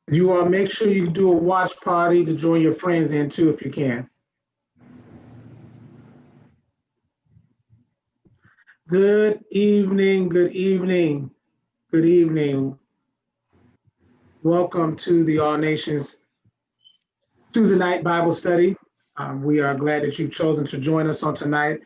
You make sure you do a watch party to join your friends in too if you can. Good evening, good evening, good evening. Welcome to the All Nations Tuesday night Bible study. We are glad that you've chosen to join us on tonight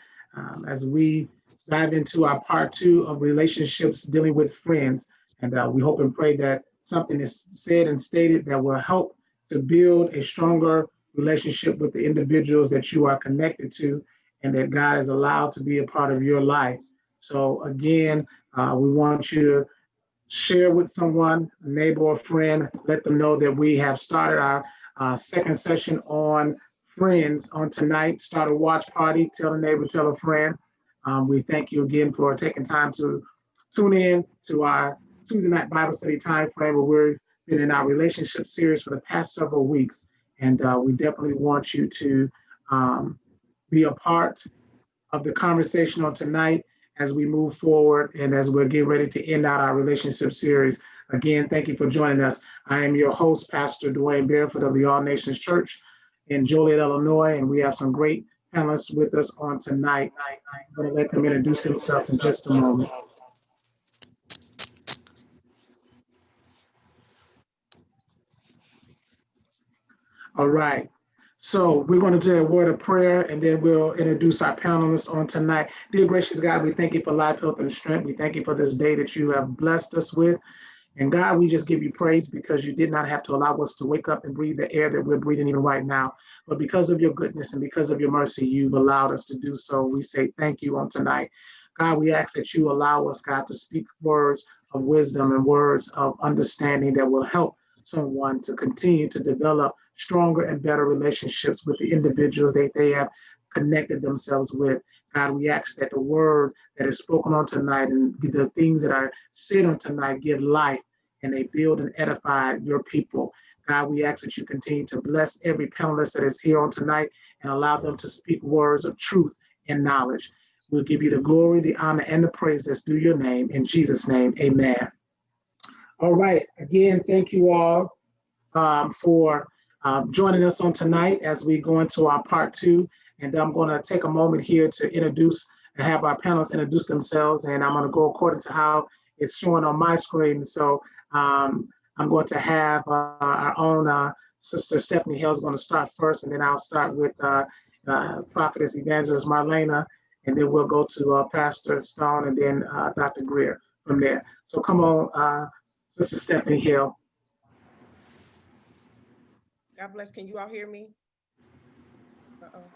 as we dive into our part two of relationships dealing with friends. And we hope and pray that something is said and stated that will help to build a stronger relationship with the individuals that you are connected to and that God is allowed to be a part of your life. So, again, we want you to share with someone, a neighbor or friend, let them know that we have started our second session on friends on tonight. Start a watch party, tell a neighbor, tell a friend. We thank you again for taking time to tune in to our Tuesday night Bible study time frame where we've been in our relationship series for the past several weeks. And we definitely want you to um, be a part of the conversation on tonight as we move forward and as we're getting ready to end out our relationship series. Again, thank you for joining us. I am your host, Pastor Dwayne Barefoot of the All Nations Church in Joliet, Illinois, and we have some great panelists with us on tonight. I'm going to let them introduce themselves in just a moment. All right. So we're going to do a word of prayer and then we'll introduce our panelists on tonight. Dear gracious God, we thank you for life, health, and strength. We thank you for this day that you have blessed us with. And God, we just give you praise because you did not have to allow us to wake up and breathe the air that we're breathing even right now. But because of your goodness and because of your mercy, you've allowed us to do so. We say thank you on tonight. God, we ask that you allow us, God, to speak words of wisdom and words of understanding that will help someone to continue to develop stronger and better relationships with the individuals that they have connected themselves with. God, we ask that the word that is spoken on tonight and the things that are said on tonight give life and they build and edify your people. God, we ask that you continue to bless every panelist that is here on tonight and allow them to speak words of truth and knowledge. We'll give you the glory, the honor, and the praise that's due your name. In Jesus' name, amen. All right. Again, thank you all for joining us on tonight as we go into our part two. And I'm going to take a moment here to introduce and have our panelists introduce themselves. And I'm going to go according to how it's showing on my screen. So I'm going to have our own Sister Stephanie Hill is going to start first, and then I'll start with Prophetess Evangelist Marlena, and then we'll go to Pastor Stone, and then Dr. Greer from there. So come on, Sister Stephanie Hill. God bless. Can you all hear me?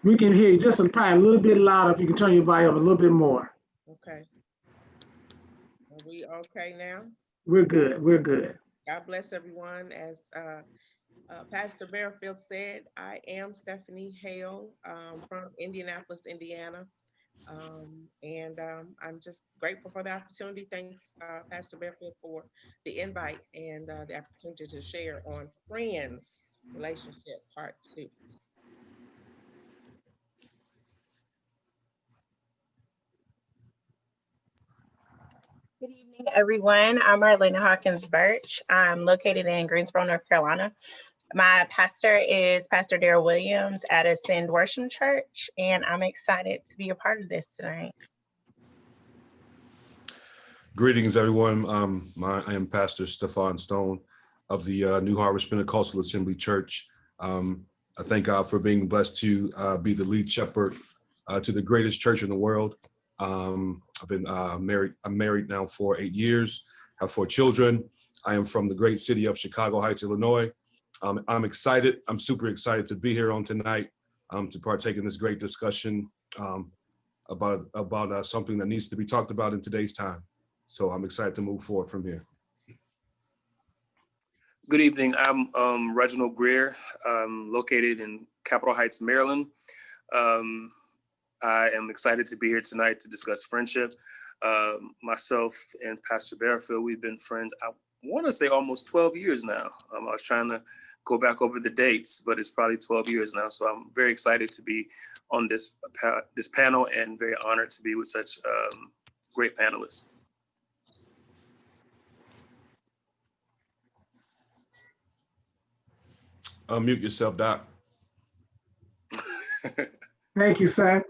We can hear you just probably a little bit louder if you can turn your volume a little bit more. Okay. Are we okay now? We're good. We're good. God bless everyone. As Pastor Barefield said, I am Stephanie Hale from Indianapolis, Indiana. I'm just grateful for the opportunity. Thanks, Pastor Barefield, for the invite and the opportunity to share on Friends Relationship Part 2. Good evening, everyone. I'm Marlena Hawkins Birch. I'm located in Greensboro, North Carolina. My pastor is Pastor Darrell Williams at Ascend Worship Church, and I'm excited to be a part of this tonight. Greetings, everyone. I am Pastor Stefan Stone of the New Harvest Pentecostal Assembly Church. I thank God for being blessed to be the lead shepherd to the greatest church in the world. I've been married. I'm married now for 8 years, have 4 children. I am from the great city of Chicago Heights, Illinois. I'm excited. I'm super excited to be here on tonight to partake in this great discussion about something that needs to be talked about in today's time. So I'm excited to move forward from here. Good evening. I'm Reginald Greer. I'm located in Capitol Heights, Maryland. I am excited to be here tonight to discuss friendship. Myself and Pastor Barefield, we've been friends, I want to say almost 12 years now. I was trying to go back over the dates, but it's probably 12 years now. So I'm very excited to be on this panel and very honored to be with such great panelists. Unmute yourself, Doc. Thank you, sir.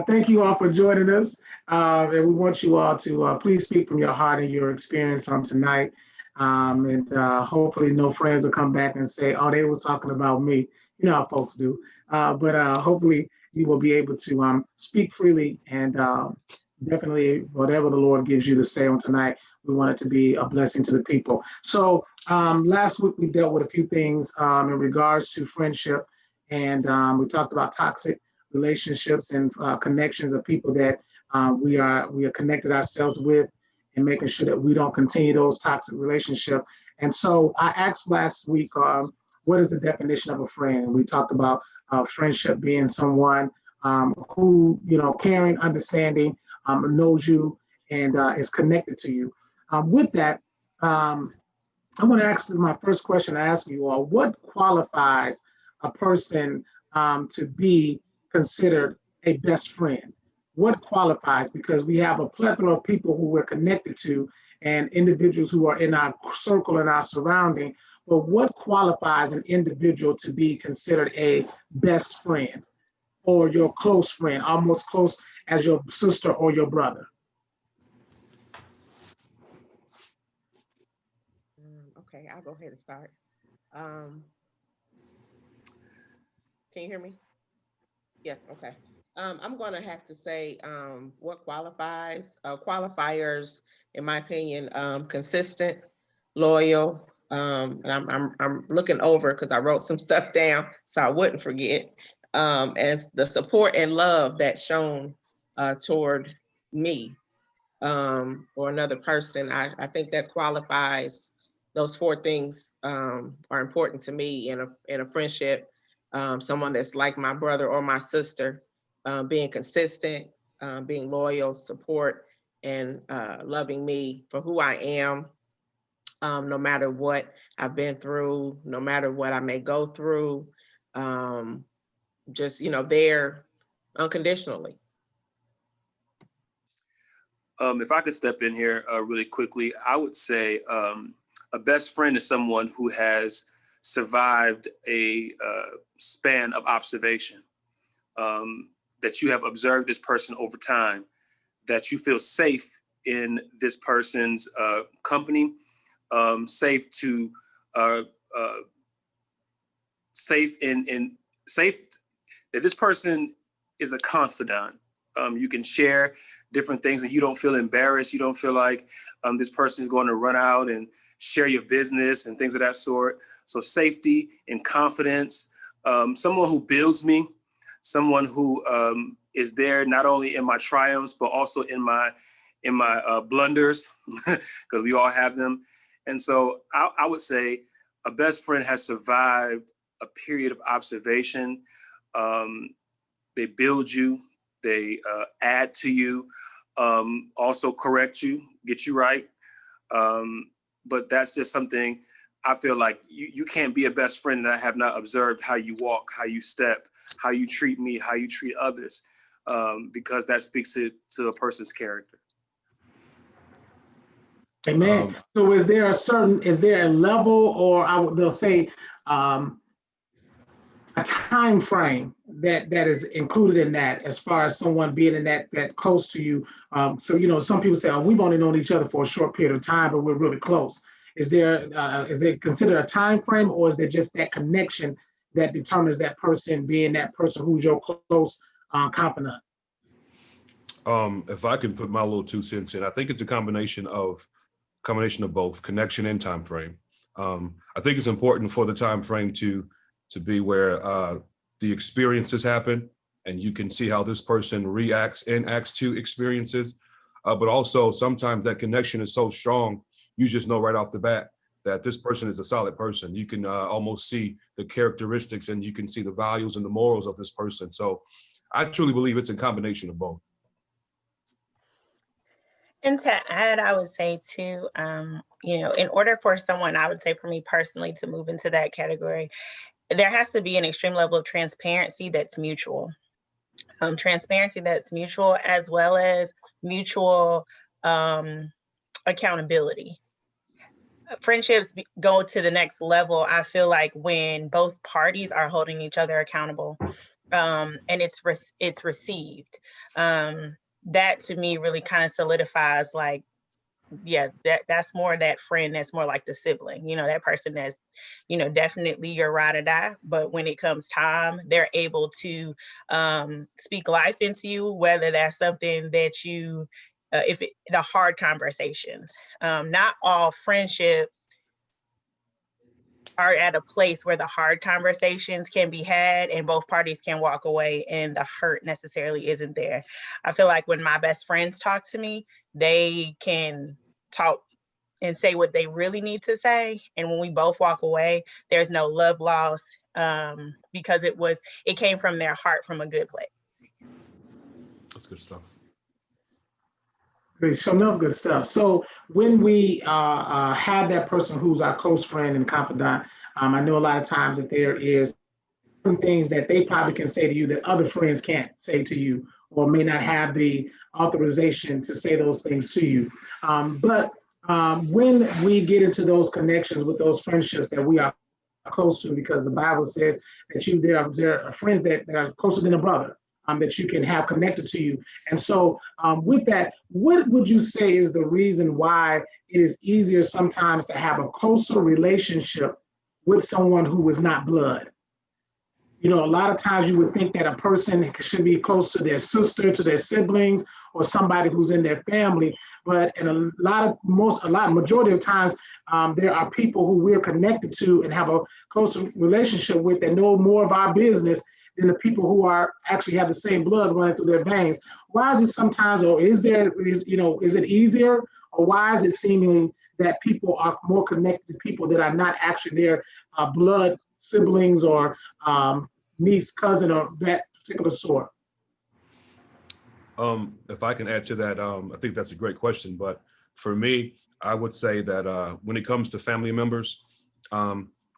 Thank you all for joining us. And we want you all to please speak from your heart and your experience on tonight. And hopefully no friends will come back and say, oh, they were talking about me. You know how folks do. But hopefully you will be able to speak freely and definitely whatever the Lord gives you to say on tonight, we want it to be a blessing to the people. So last week we dealt with a few things in regards to friendship. And we talked about toxic relationships and connections of people that we are connected ourselves with, and making sure that we don't continue those toxic relationships. And so I asked last week, what is the definition of a friend? We talked about friendship being someone who, caring, understanding, knows you, and is connected to you. With that, I'm going to ask my first question I ask you all: what qualifies a person to be considered a best friend? What qualifies? Because we have a plethora of people who we're connected to and individuals who are in our circle and our surrounding. But what qualifies an individual to be considered a best friend or your close friend, almost close as your sister or your brother? Okay, I'll go ahead and start. Can you hear me? Yes, okay. I'm going to have to say what qualifiers, in my opinion, consistent, loyal, and I'm looking over because I wrote some stuff down so I wouldn't forget, and the support and love that's shown toward me or another person. I think that qualifies. Those four things are important to me in a friendship. Someone that's like my brother or my sister, being consistent, being loyal, support, and loving me for who I am, no matter what I've been through, no matter what I may go through, just, there unconditionally. If I could step in here really quickly, I would say a best friend is someone who has survived a span of observation, that you have observed this person over time, that you feel safe in this person's company, safe that this person is a confidant. You can share different things and you don't feel embarrassed. You don't feel like this person is going to run out and share your business and things of that sort. So safety and confidence, someone who builds me, someone who is there not only in my triumphs, but also in my blunders, because we all have them. And so I would say a best friend has survived a period of observation. They build you, they add to you, also correct you, get you right. But that's just something I feel like you can't be a best friend that I have not observed how you walk, how you step, how you treat me, how you treat others, because that speaks to a person's character. Amen. So is there a level, or they'll say a time frame that is included in that, as far as someone being in that close to you? So some people say, oh, we've only known each other for a short period of time, but we're really close. Is it considered a time frame, or is it just that connection that determines that person being that person who's your close confidant? If I can put my little 2 cents in, I think it's a combination of both connection and time frame. I think it's important for the time frame to be where the experiences happen and you can see how this person reacts and acts to experiences. But also sometimes that connection is so strong, you just know right off the bat that this person is a solid person. You can almost see the characteristics and you can see the values and the morals of this person. So I truly believe it's a combination of both. And to add, I would say too, in order for someone, I would say for me personally, to move into that category, there has to be an extreme level of transparency that's mutual. Transparency that's mutual, as well as mutual accountability. friendships go to the next level, I feel like when both parties are holding each other accountable, and it's received. That to me really kind of solidifies, like, yeah, that's more that friend that's more like the sibling, that person that's, definitely your ride or die. But when it comes time, they're able to speak life into you, whether that's something that you, the hard conversations. Not all friendships are at a place where the hard conversations can be had and both parties can walk away and the hurt necessarily isn't there. I feel like when my best friends talk to me, they can talk and say what they really need to say. And when we both walk away, there's no love lost, because it came from their heart from a good place. That's good stuff. Great, so enough good stuff. So when we have that person who's our close friend and confidant, I know a lot of times that there is some things that they probably can say to you that other friends can't say to you, or may not have the authorization to say those things to you. But when we get into those connections with those friendships that we are close to, because the Bible says that there are friends that are closer than a brother, that you can have connected to you. And so with that, what would you say is the reason why it is easier sometimes to have a closer relationship with someone who is not blood? A lot of times you would think that a person should be close to their sister, to their siblings, or somebody who's in their family. But in majority of times, there are people who we're connected to and have a closer relationship with that know more of our business than the people who actually have the same blood running through their veins. Why is it sometimes, or is it easier, or why is it seeming that people are more connected to people that are not actually their blood siblings or niece, cousin, or that particular sort? If I can add to that, I think that's a great question. But for me, I would say that when it comes to family members,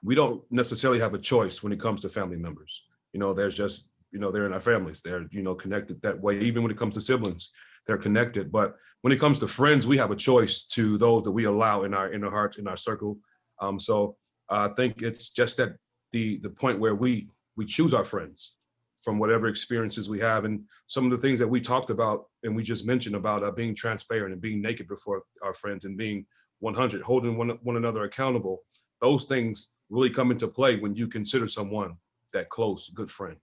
we don't necessarily have a choice when it comes to family members. There's just, they're in our families. They're, connected that way. Even when it comes to siblings, they're connected. But when it comes to friends, we have a choice to those that we allow in our inner hearts, in our circle. So I think it's just at the point where we choose our friends from whatever experiences we have. And some of the things that we talked about and we just mentioned about being transparent and being naked before our friends and being 100, holding one another accountable. Those things really come into play when you consider someone that close, good friend.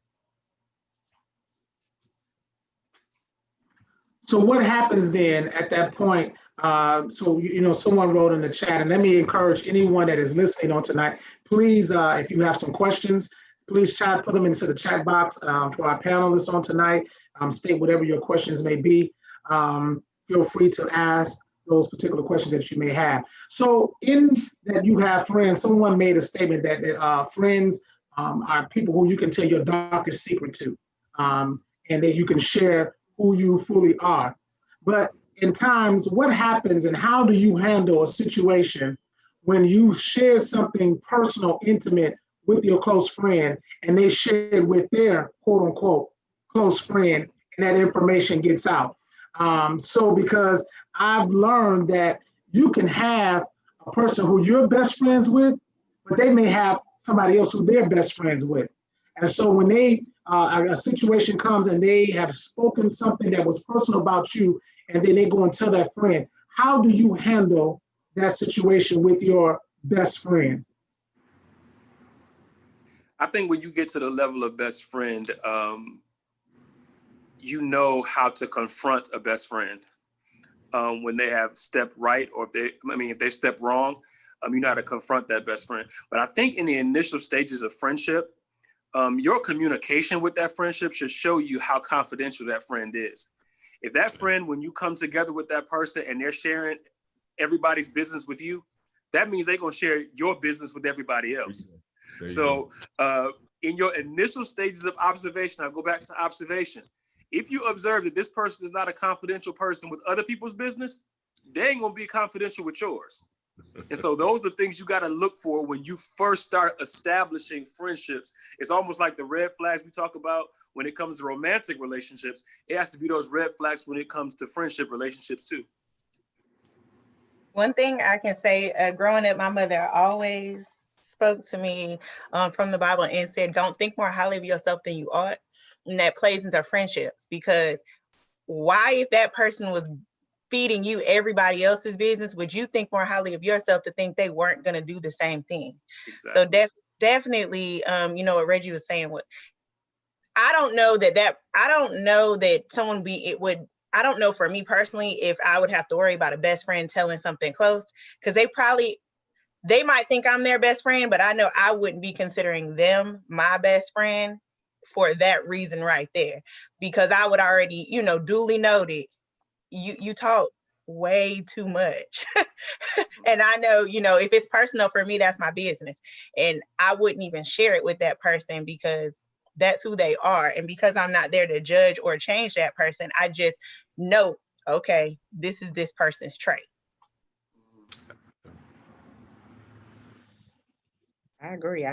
So what happens then at that point? Someone wrote in the chat, and let me encourage anyone that is listening on tonight, please, if you have some questions, please put them into the chat box for our panelists on tonight. State whatever your questions may be. Feel free to ask those particular questions that you may have. So in that you have friends, someone made a statement that friends are people who you can tell your darkest secret to, and that you can share who you fully are. But in times, what happens and how do you handle a situation when you share something personal, intimate with your close friend, and they share it with their quote unquote close friend, and that information gets out? Because I've learned that you can have a person who you're best friends with, but they may have somebody else who they're best friends with. And so when a situation comes and they have spoken something that was personal about you, and then they go and tell that friend, how do you handle that situation with your best friend? I think when you get to the level of best friend, you know how to confront a best friend when they have stepped right, or if they step wrong, you know how to confront that best friend. But I think in the initial stages of friendship, your communication with that friendship should show you how confidential that friend is. If that friend, when you come together with that person and they're sharing everybody's business with you, that means they're going to share your business with everybody else. So in your initial stages of observation, I'll go back to observation. If you observe that this person is not a confidential person with other people's business, they ain't going to be confidential with yours. And so those are things you got to look for when you first start establishing friendships. It's almost like the red flags we talk about when it comes to romantic relationships. It has to be those red flags when it comes to friendship relationships too. One thing I can say, growing up, my mother always spoke to me from the Bible and said, don't think more highly of yourself than you ought. And that plays into friendships, because why, if that person was feeding you everybody else's business, would you think more highly of yourself to think they weren't going to do the same thing? So Exactly. definitely, you know, what Reggie was saying, I don't know that someone I don't know for me personally if I would have to worry about a best friend telling something close, because they might think I'm their best friend, but I know I wouldn't be considering them my best friend for that reason right there, because I would already, you know, duly noted, you talk way too much. And I know, you know, if it's personal for me, that's my business. And I wouldn't even share it with that person because that's who they are. And because I'm not there to judge or change that person, I just know, okay, this is this person's trait. I agree.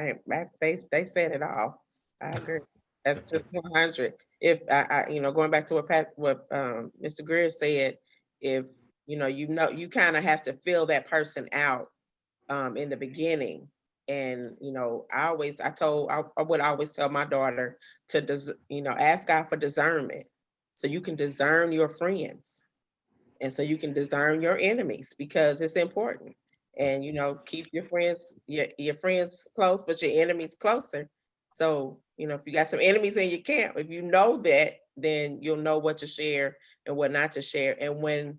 They said it all. I agree. That's just 100. If you know, going back to what Mr. Greer said, if you kind of have to fill that person out in the beginning. And I would always tell my daughter to ask God for discernment, so you can discern your friends, and so you can discern your enemies, because it's important. And keep your friends close, but your enemies closer. So if you got some enemies in your camp, if you know that, then you'll know what to share and what not to share. And when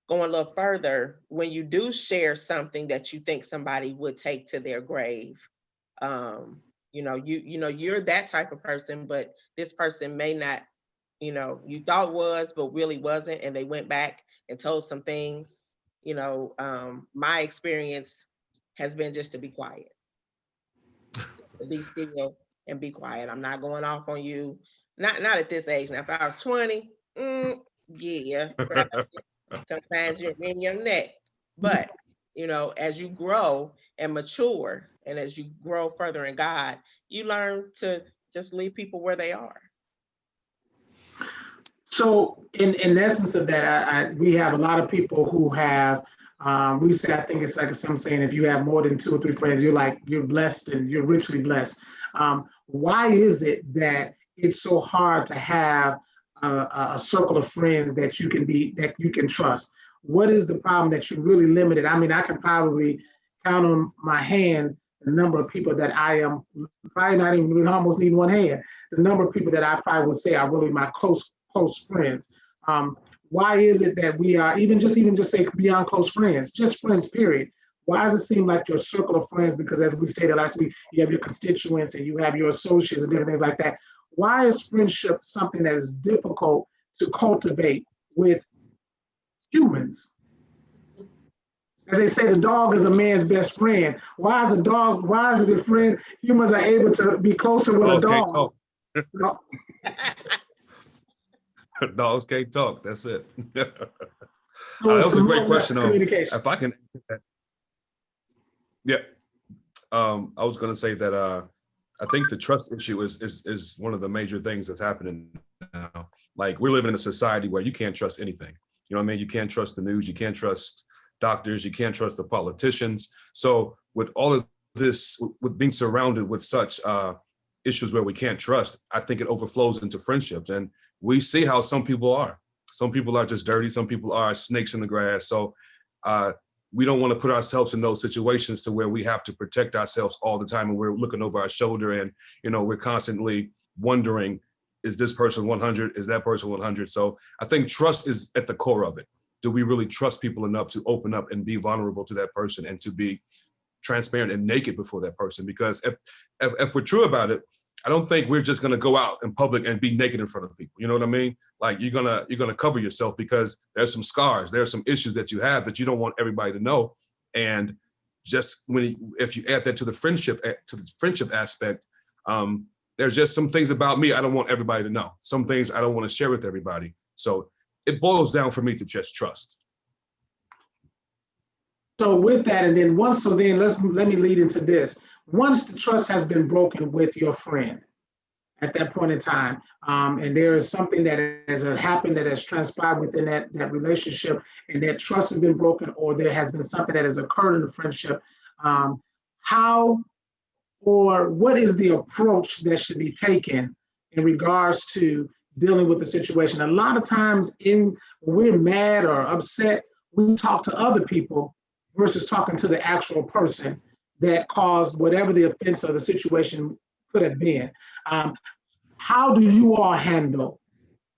going a little further, when you do share something that you think somebody would take to their grave, you're that type of person, but this person may not, you thought was, but really wasn't, and they went back and told some things. My experience has been just to be quiet, to be still and be quiet. I'm not going off on you. Not at this age. Now, if I was 20, yeah, come find you in your neck. But as you grow and mature, and as you grow further in God, you learn to just leave people where they are. So in essence of that, we have a lot of people who have, we say, I think it's like some saying, if you have more than 2 or 3 friends, you're blessed and you're richly blessed. Why is it that it's so hard to have a circle of friends that you can trust? What is the problem that you're really limited? I mean, I can probably count on my hand the number of people that I am probably not even almost need one hand. The number of people that I probably would say are really my close friends. Why is it that we are even just say beyond close friends, just friends, period? Why does it seem like your circle of friends? Because as we said last week, you have your constituents and you have your associates and different things like that. Why is friendship something that is difficult to cultivate with humans? As they say, the dog is a man's best friend. Why is it a friend? Humans are able to be closer with a dog. Dogs can't talk. That's it. That So was a great question. Communication. If I can, yeah. I was going to say that I think the trust issue is one of the major things that's happening now. Like, we're living in a society where you can't trust anything. You know what I mean? You can't trust the news. You can't trust doctors. You can't trust the politicians. So with all of this, with being surrounded with such issues where we can't trust, I think it overflows into friendships. And we see how some people are. Some people are just dirty. Some people are snakes in the grass. So we don't want to put ourselves in those situations to where we have to protect ourselves all the time, and we're looking over our shoulder, and we're constantly wondering, is this person 100? Is that person 100? So I think trust is at the core of it. Do we really trust people enough to open up and be vulnerable to that person, and to be transparent and naked before that person? Because if we're true about it, I don't think we're just going to go out in public and be naked in front of people. You know what I mean? Like, you're gonna cover yourself, because there's some scars, there's some issues that you have that you don't want everybody to know. And just if you add that to the friendship aspect, there's just some things about me I don't want everybody to know. Some things I don't want to share with everybody. So it boils down for me to just trust. So with that, and then let me lead into this. Once the trust has been broken with your friend, at that point in time, and there is something that has happened that has transpired within that relationship, and that trust has been broken, or there has been something that has occurred in the friendship, how or what is the approach that should be taken in regards to dealing with the situation? A lot of times when we're mad or upset, we talk to other people versus talking to the actual person that caused whatever the offense or the situation could have been. How do you all handle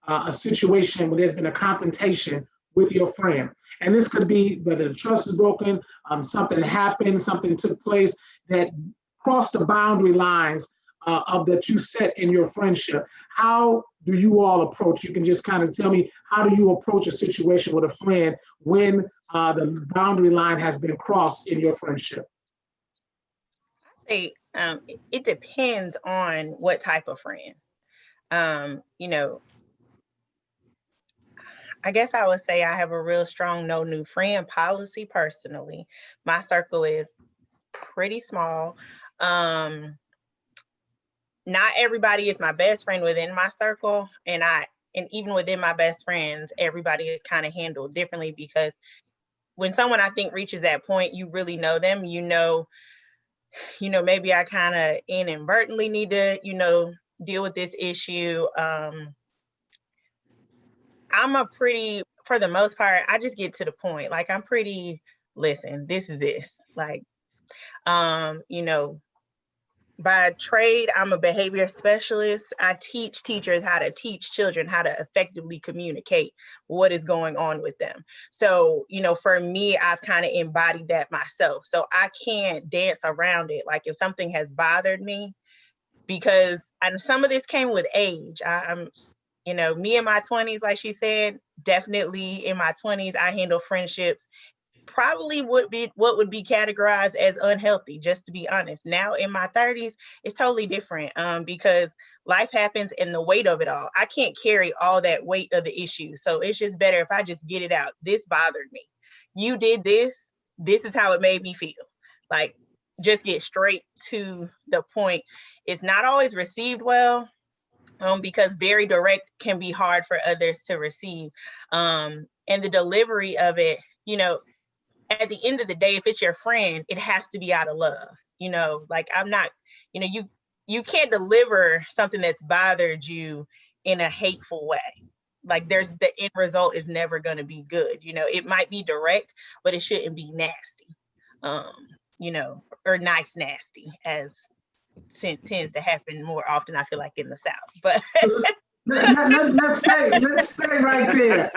a situation where there's been a confrontation with your friend? And this could be whether the trust is broken, something happened, something took place that crossed the boundary lines of that you set in your friendship. How do you all approach? You can just kind of tell me, how do you approach a situation with a friend when the boundary line has been crossed in your friendship? It depends on what type of friend. I guess I would say I have a real strong no new friend policy personally. My circle is pretty small. Not everybody is my best friend within my circle, and even within my best friends, everybody is kind of handled differently, because when someone I think reaches that point, you really know them, maybe I kind of inadvertently need to, deal with this issue. For the most part, I just get to the point. Like, I'm pretty, listen, this is this. Like, by trade, I'm a behavior specialist. I teach teachers how to teach children how to effectively communicate what is going on with them. So, for me, I've kind of embodied that myself. So I can't dance around it. Like, if something has bothered me, and some of this came with age. I'm me in my 20s, like she said, definitely in my 20s, I handle friendships probably what would be categorized as unhealthy, just to be honest. Now in my 30s, it's totally different, because life happens and the weight of it all. I can't carry all that weight of the issue. So it's just better if I just get it out. This bothered me. You did this. This is how it made me feel. Like, just get straight to the point. It's not always received well, because very direct can be hard for others to receive. And the delivery of it, at the end of the day, if it's your friend, it has to be out of love. Like, I'm not, you can't deliver something that's bothered you in a hateful way. Like, the end result is never going to be good. It might be direct, but it shouldn't be nasty, or nice nasty, as tends to happen more often, I feel like, in the South. But let's stay right there.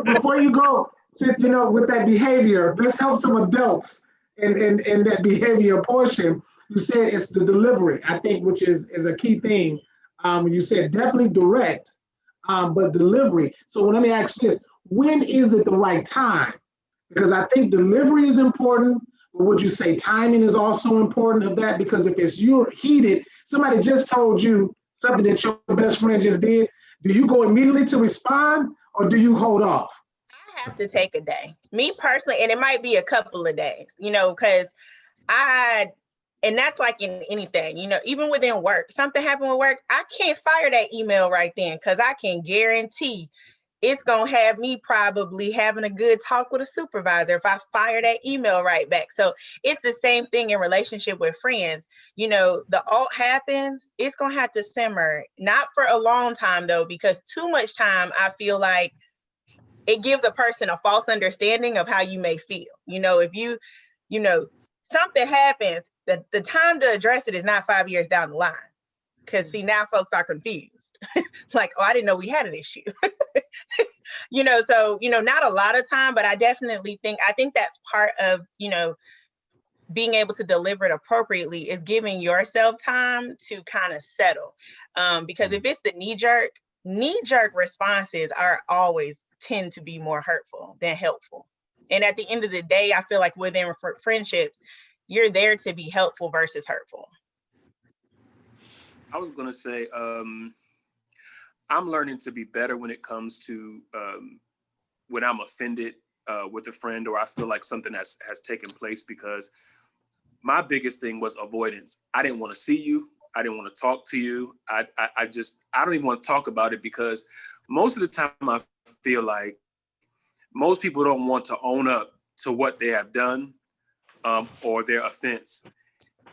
Before you go, with that behavior, let's help some adults in that behavior portion. You said it's the delivery, I think, which is a key thing. You said definitely direct, but delivery. So let me ask this: when is it the right time? Because I think delivery is important, but would you say timing is also important of that? Because if you're heated, somebody just told you something that your best friend just did, do you go immediately to respond, or do you hold off? I have to take a day. Me personally, and it might be a couple of days, because and that's like in anything, even within work, something happened with work, I can't fire that email right then, because I can guarantee it's going to have me probably having a good talk with a supervisor if I fire that email right back. So it's the same thing in relationship with friends. The alt happens, it's going to have to simmer, not for a long time though, because too much time, I feel like it gives a person a false understanding of how you may feel. If something happens, the time to address it is not 5 years down the line. Because see, now folks are confused. Like, oh, I didn't know we had an issue. So, not a lot of time, but I definitely think that's part of, being able to deliver it appropriately, is giving yourself time to kind of settle. Because if it's the knee-jerk responses tend to be more hurtful than helpful. And at the end of the day, I feel like within friendships, you're there to be helpful versus hurtful. I was going to say, I'm learning to be better when it comes to when I'm offended with a friend, or I feel like something has taken place, because my biggest thing was avoidance. I didn't want to see you. I didn't want to talk to you. I don't even want to talk about it, because most of the time I feel like most people don't want to own up to what they have done, or their offense.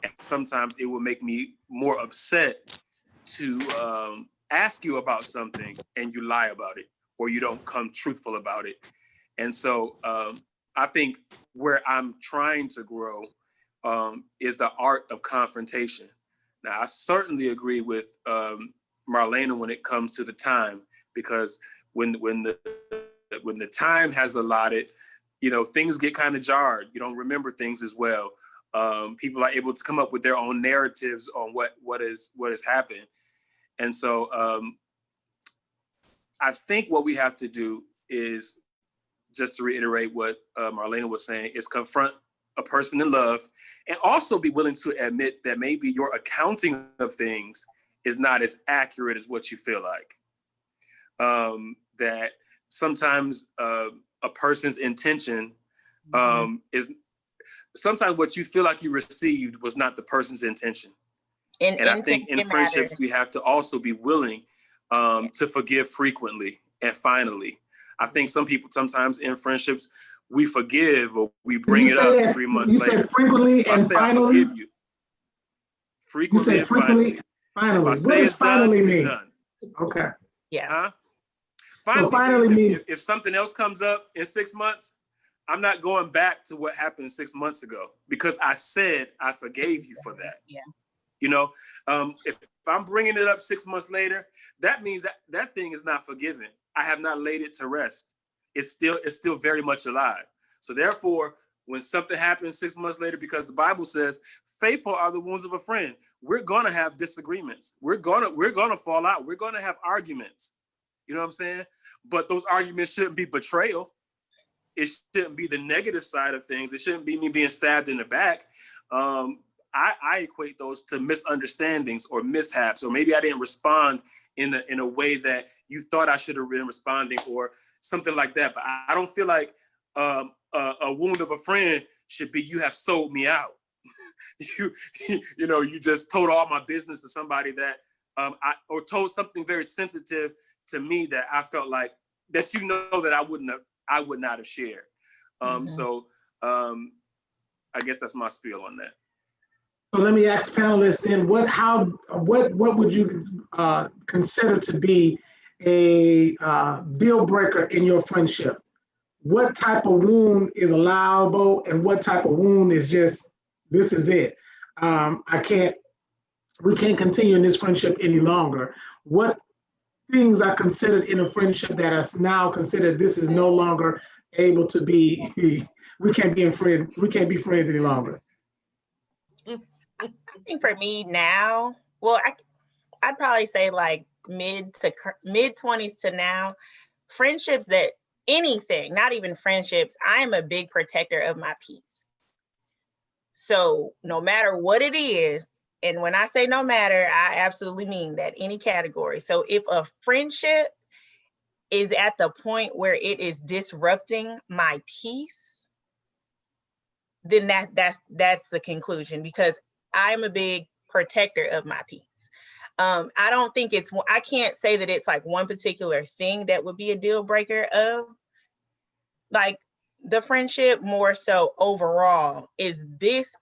And sometimes it will make me more upset to ask you about something and you lie about it, or you don't come truthful about it. And so I think where I'm trying to grow is the art of confrontation. Now, I certainly agree with Marlena when it comes to the time, because when the time has allotted, things get kind of jarred. You don't remember things as well. People are able to come up with their own narratives on what has happened. And so I think what we have to do is, just to reiterate what Marlena was saying, is confront a person in love, and also be willing to admit that maybe your accounting of things is not as accurate as what you feel like. That sometimes a person's intention is, sometimes what you feel like you received was not the person's intention. And I think in friendships, we have to also be willing to forgive frequently and finally. I think some people sometimes in friendships, we forgive or we bring it up 3 months later. You said frequently and finally? I forgive you. Frequently and finally. Finally. If I say it's done, it's done. Okay. Yeah. Huh? So Finally means if something else comes up in 6 months, I'm not going back to what happened 6 months ago, because I said I forgave you for that. Yeah. If I'm bringing it up 6 months later, that means that thing is not forgiven. I have not laid it to rest. It's still very much alive. So therefore, when something happens 6 months later, because the Bible says, faithful are the wounds of a friend, we're gonna have disagreements. We're gonna fall out. We're gonna have arguments. You know what I'm saying? But those arguments shouldn't be betrayal. It shouldn't be the negative side of things. It shouldn't be me being stabbed in the back. I equate those to misunderstandings or mishaps, or maybe I didn't respond in a way that you thought I should have been responding, or something like that. But I don't feel like a wound of a friend should be, you have sold me out. You just told all my business to somebody that or told something very sensitive to me that I felt like that that I would not have shared. So I guess that's my spiel on that. So let me ask panelists then, what would you consider to be a deal breaker in your friendship? What type of wound is allowable, and what type of wound is just, this is it? We can't continue in this friendship any longer. What things are considered in a friendship that are now considered, this is no longer able to be, we can't be friends any longer? I think for me now, well, I'd probably say like mid 20s to now, friendships that anything, not even friendships, I am a big protector of my peace. So no matter what it is, and when I say no matter, I absolutely mean that, any category. So if a friendship is at the point where it is disrupting my peace, then that's the conclusion, because I'm a big protector of my peace. I don't think I can't say that it's like one particular thing that would be a deal breaker of like the friendship. More so overall, is this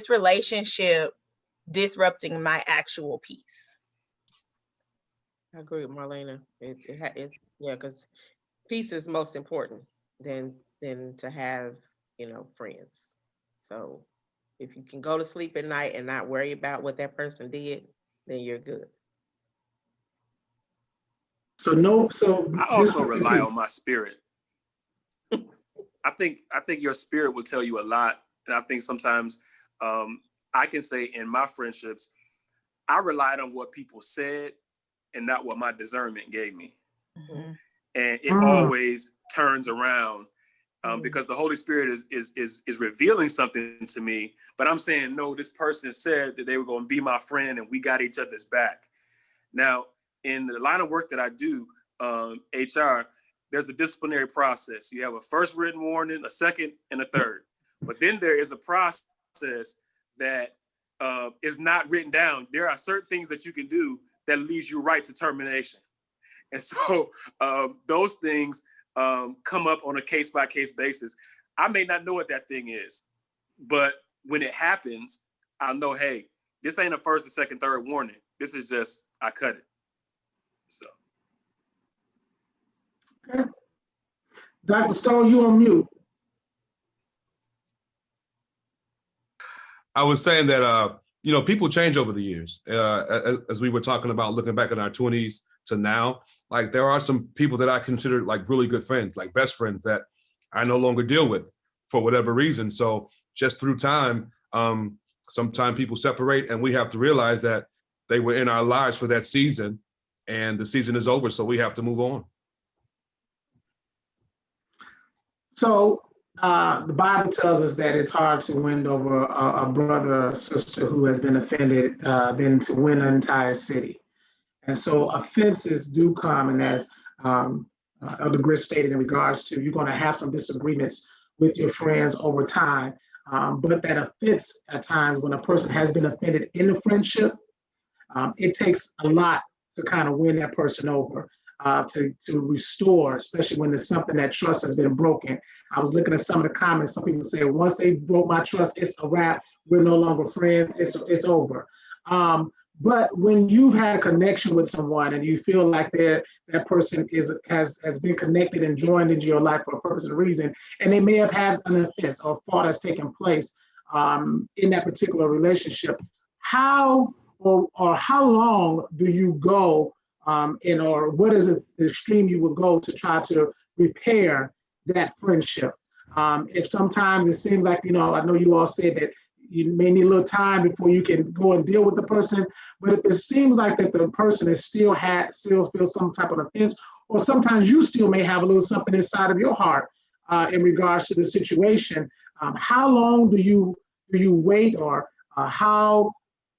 relationship disrupting my actual peace? I agree with Marlena. It's because peace is most important than to have, friends. So if you can go to sleep at night and not worry about what that person did, then you're good. I also rely on my spirit. I think your spirit will tell you a lot. And I think sometimes I can say in my friendships, I relied on what people said and not what my discernment gave me. Mm-hmm. And it always turns around because the Holy Spirit is revealing something to me, but I'm saying, no, this person said that they were going to be my friend and we got each other's back. Now, in the line of work that I do, HR, there's a disciplinary process. You have a first written warning, a second, and a third. But then there is a process that is not written down. There are certain things that you can do that leads you right to termination. And so those things come up on a case-by-case basis. I may not know what that thing is, but when it happens, I'll know, hey, this ain't a first, a second, third warning. This is just, I cut it. So. Okay. Dr. Stone, you on mute. I was saying that, people change over the years. As we were talking about looking back in our 20s to now, like there are some people that I consider like really good friends, like best friends that I no longer deal with for whatever reason. So just through time, sometimes people separate and we have to realize that they were in our lives for that season and the season is over. So we have to move on. So the Bible tells us that it's hard to win over a brother or sister who has been offended than to win an entire city. And so offenses do come, and as Elder Grit stated in regards to, you're going to have some disagreements with your friends over time. But that offense at times, when a person has been offended in a friendship, it takes a lot to kind of win that person over, to restore, especially when there's something that trust has been broken. I was looking at some of the comments. Some people say, once they broke my trust, it's a wrap. We're no longer friends. It's over. But when you've had a connection with someone and you feel like that person has been connected and joined into your life for a purpose and reason, and they may have had an offense or fault has taken place in that particular relationship, how long do you go or what is the extreme you would go to try to repair that friendship? If sometimes it seems like, I know you all said that you may need a little time before you can go and deal with the person, but if it seems like that the person is still feels some type of offense, or sometimes you still may have a little something inside of your heart in regards to the situation, how long do you wait, or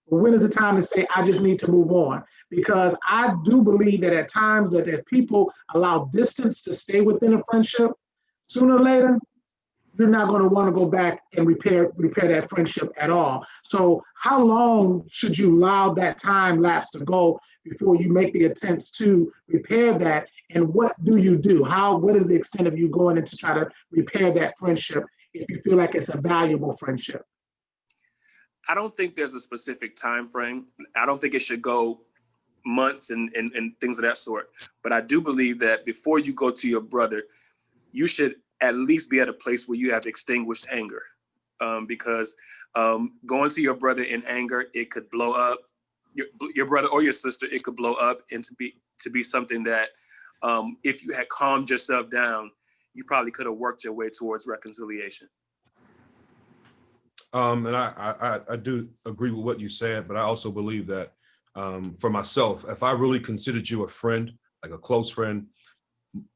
when is the time to say, I just need to move on? Because I do believe that at times that if people allow distance to stay within a friendship, sooner or later, you're not going to want to go back and repair that friendship at all. So how long should you allow that time lapse to go before you make the attempts to repair that? And what do you do? What is the extent of you going in to try to repair that friendship if you feel like it's a valuable friendship? I don't think there's a specific time frame. I don't think it should go months and things of that sort. But I do believe that before you go to your brother, you should at least be at a place where you have extinguished anger. Because going to your brother in anger, it could blow up. Your brother or your sister, it could blow up and to be something that if you had calmed yourself down, you probably could have worked your way towards reconciliation. And I do agree with what you said, but I also believe that for myself, if I really considered you a friend, like a close friend,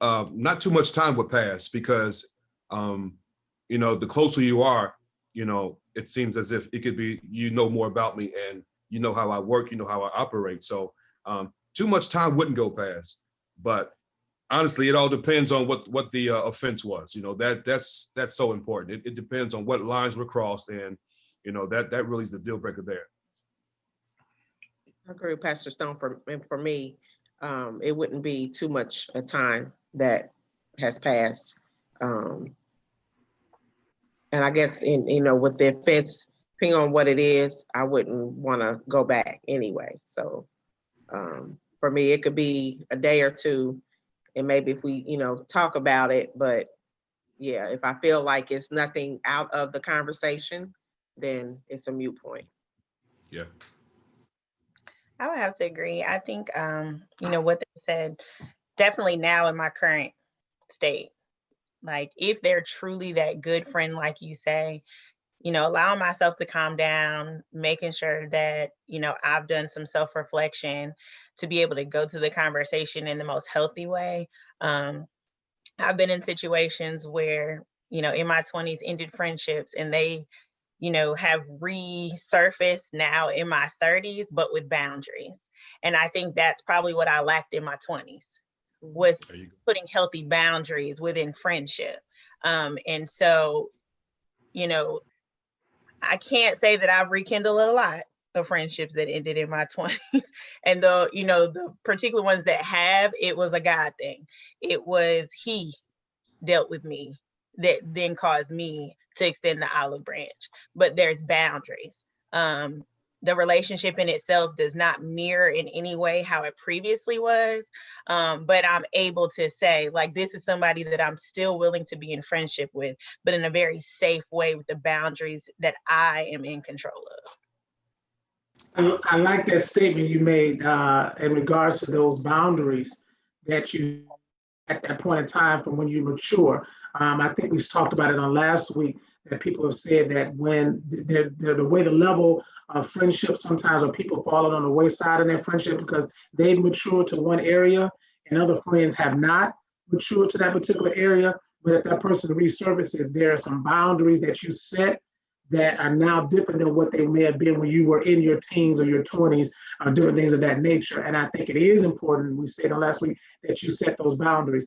not too much time would pass because, the closer you are, it seems as if it could be, more about me and you know how I work, how I operate. So too much time wouldn't go past. But honestly, it all depends on what the offense was. That's so important. It depends on what lines were crossed, and that really is the deal breaker there. I agree with Pastor Stone. For me, it wouldn't be too much a time that has passed. And I guess with the offense, depending on what it is, I wouldn't want to go back anyway. So for me, it could be a day or two, and maybe if we, talk about it, but yeah, if I feel like it's nothing out of the conversation, then it's a moot point. Yeah. I would have to agree. I think, what they said, definitely now in my current state, like if they're truly that good friend, like you say, allowing myself to calm down, making sure that, I've done some self-reflection to be able to go to the conversation in the most healthy way. I've been in situations where, in my 20s ended friendships, and they, have resurfaced now in my 30s, but with boundaries. And I think that's probably what I lacked in my 20s, was putting healthy boundaries within friendship. And so, I can't say that I've rekindled a lot of friendships that ended in my 20s. And the particular ones that have, it was a God thing. It was he dealt with me that then caused me to extend the olive branch. But there's boundaries. The relationship in itself does not mirror in any way how it previously was. But I'm able to say, like, this is somebody that I'm still willing to be in friendship with, but in a very safe way with the boundaries that I am in control of. I like that statement you made in regards to those boundaries that you at that point in time from when you mature. I think we talked about it on last week that people have said that when the way the level of friendship sometimes are people falling on the wayside in their friendship because they've matured to one area and other friends have not matured to that particular area. But if that person resurfaces, there are some boundaries that you set that are now different than what they may have been when you were in your teens or your 20s or different things of that nature. And I think it is important, we said on last week, that you set those boundaries.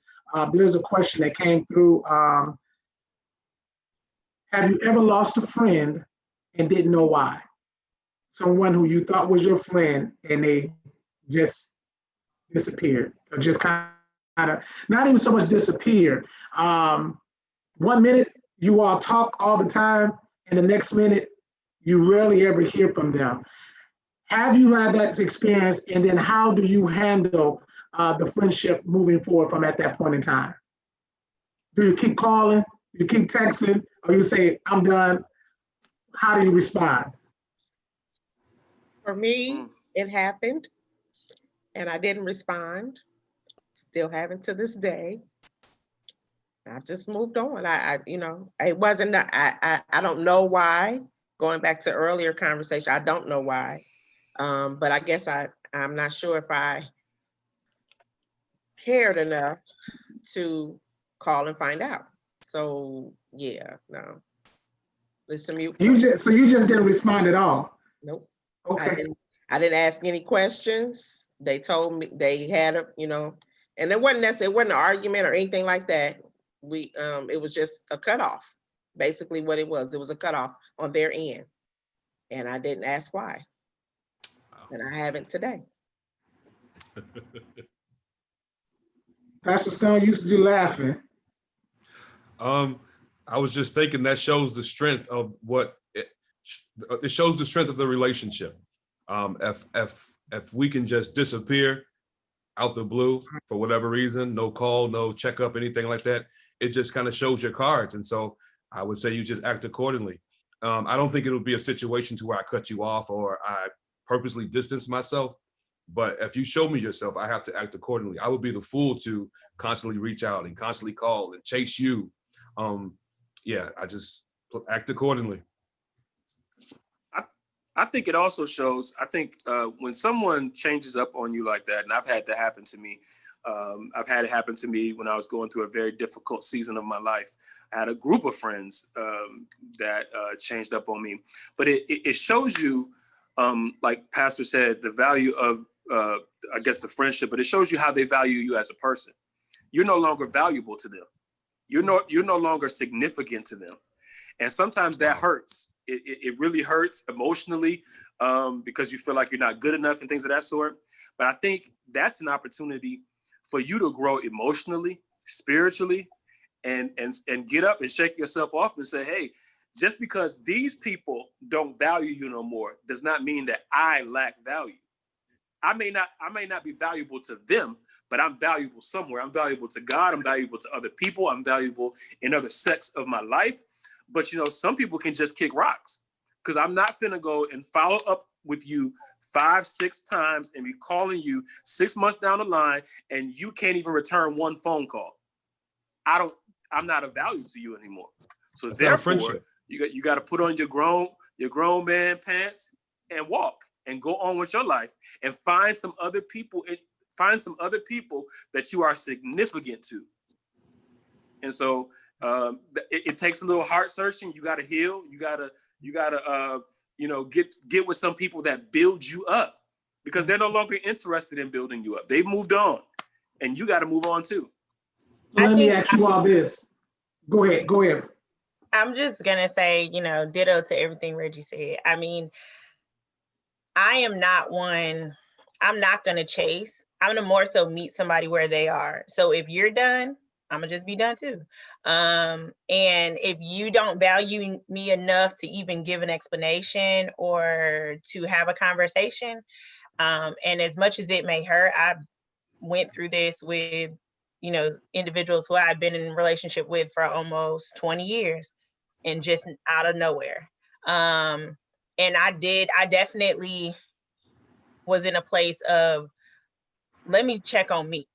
There's a question that came through. Have you ever lost a friend and didn't know why? Someone who you thought was your friend and they just disappeared, or just kind of, not even so much disappeared. 1 minute you all talk all the time, and the next minute you rarely ever hear from them. Have you had that experience, and then how do you handle the friendship moving forward from at that point in time? Do you keep calling? You keep texting, or you say, I'm done? How do you respond? For me, it happened and I didn't respond. Still haven't to this day. I just moved on. It wasn't, I don't know why. Going back to earlier conversation, I don't know why. But I guess I'm not sure if I cared enough to call and find out. So yeah, no. Listen, mute. You just didn't respond at all. Nope. Okay. I didn't ask any questions. They told me they had and it wasn't necessarily, it wasn't an argument or anything like that. It was just a cutoff. Basically what it was. It was a cutoff on their end. And I didn't ask why. And I haven't today. Pastor Stone used to be laughing. I was just thinking that shows the strength of it shows the strength of the relationship. If we can just disappear out the blue for whatever reason, no call, no checkup, anything like that, it just kind of shows your cards. And so I would say you just act accordingly. I don't think it would be a situation to where I cut you off or I purposely distance myself. But if you show me yourself, I have to act accordingly. I would be the fool to constantly reach out and constantly call and chase you. I just act accordingly. I think it also shows, when someone changes up on you like that, and I've had that happen to me. I've had it happen to me when I was going through a very difficult season of my life. I had a group of friends that changed up on me, but it shows you, like Pastor said, the value of, I guess, the friendship, but it shows you how they value you as a person. You're no longer valuable to them. You're no longer significant to them. And sometimes that hurts. It really hurts emotionally because you feel like you're not good enough and things of that sort. But I think that's an opportunity for you to grow emotionally, spiritually, and get up and shake yourself off and say, hey, just because these people don't value you no more does not mean that I lack value. I may not be valuable to them, but I'm valuable somewhere. I'm valuable to God. I'm valuable to other people. I'm valuable in other sects of my life. But, some people can just kick rocks, because I'm not finna go and follow up with you 5-6 times and be calling you 6 months down the line and you can't even return one phone call. I'm not of value to you anymore. So therefore, you got to put on your grown man pants and walk and go on with your life and find some other people that you are significant to. And so it takes a little heart searching. You got to heal. You got to get with some people that build you up, because they're no longer interested in building you up. They've moved on, and you got to move on too. Let me ask you all this. Go ahead. I'm just gonna say, ditto to everything Reggie said. I mean, I am not one, I'm not gonna chase. I'm gonna more so meet somebody where they are. So if you're done, I'm gonna just be done too. And if you don't value me enough to even give an explanation or to have a conversation, and as much as it may hurt, I went through this with, individuals who I've been in a relationship with for almost 20 years and just out of nowhere. And I definitely was in a place of, let me check on me.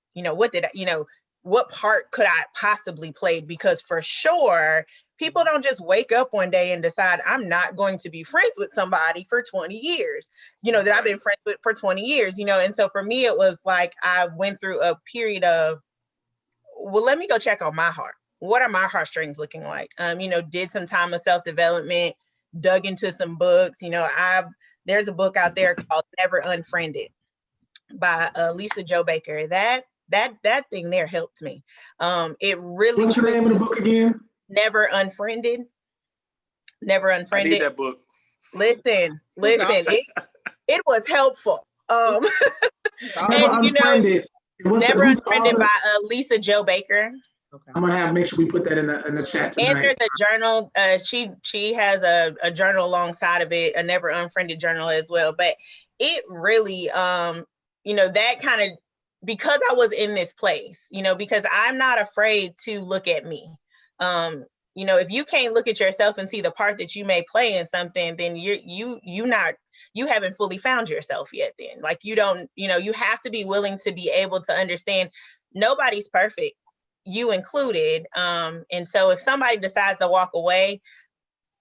What part could I possibly play? Because for sure, people don't just wake up one day and decide I'm not going to be friends with somebody for 20 years, that I've been friends with for 20 years, and so for me, it was like, I went through a period of, well, let me go check on my heart. What are my heartstrings looking like? Did some time of self-development, dug into some books. There's a book out there called Never Unfriended by Lisa Jo Baker. That thing there helped me. It really. What's the name of the book again? Never Unfriended. Never Unfriended. I need that book. Listen, it was helpful. Never and Unfriended. Never Unfriended by Lisa Jo Baker. Okay. I'm gonna make sure we put that in the chat tonight. And there's a journal. She has a journal alongside of it, a Never Unfriended journal as well. But it really, that kind of, because I was in this place, because I'm not afraid to look at me. If you can't look at yourself and see the part that you may play in something, then you haven't fully found yourself yet. Then, like, you don't, you have to be willing to be able to understand nobody's perfect, you included. And so if somebody decides to walk away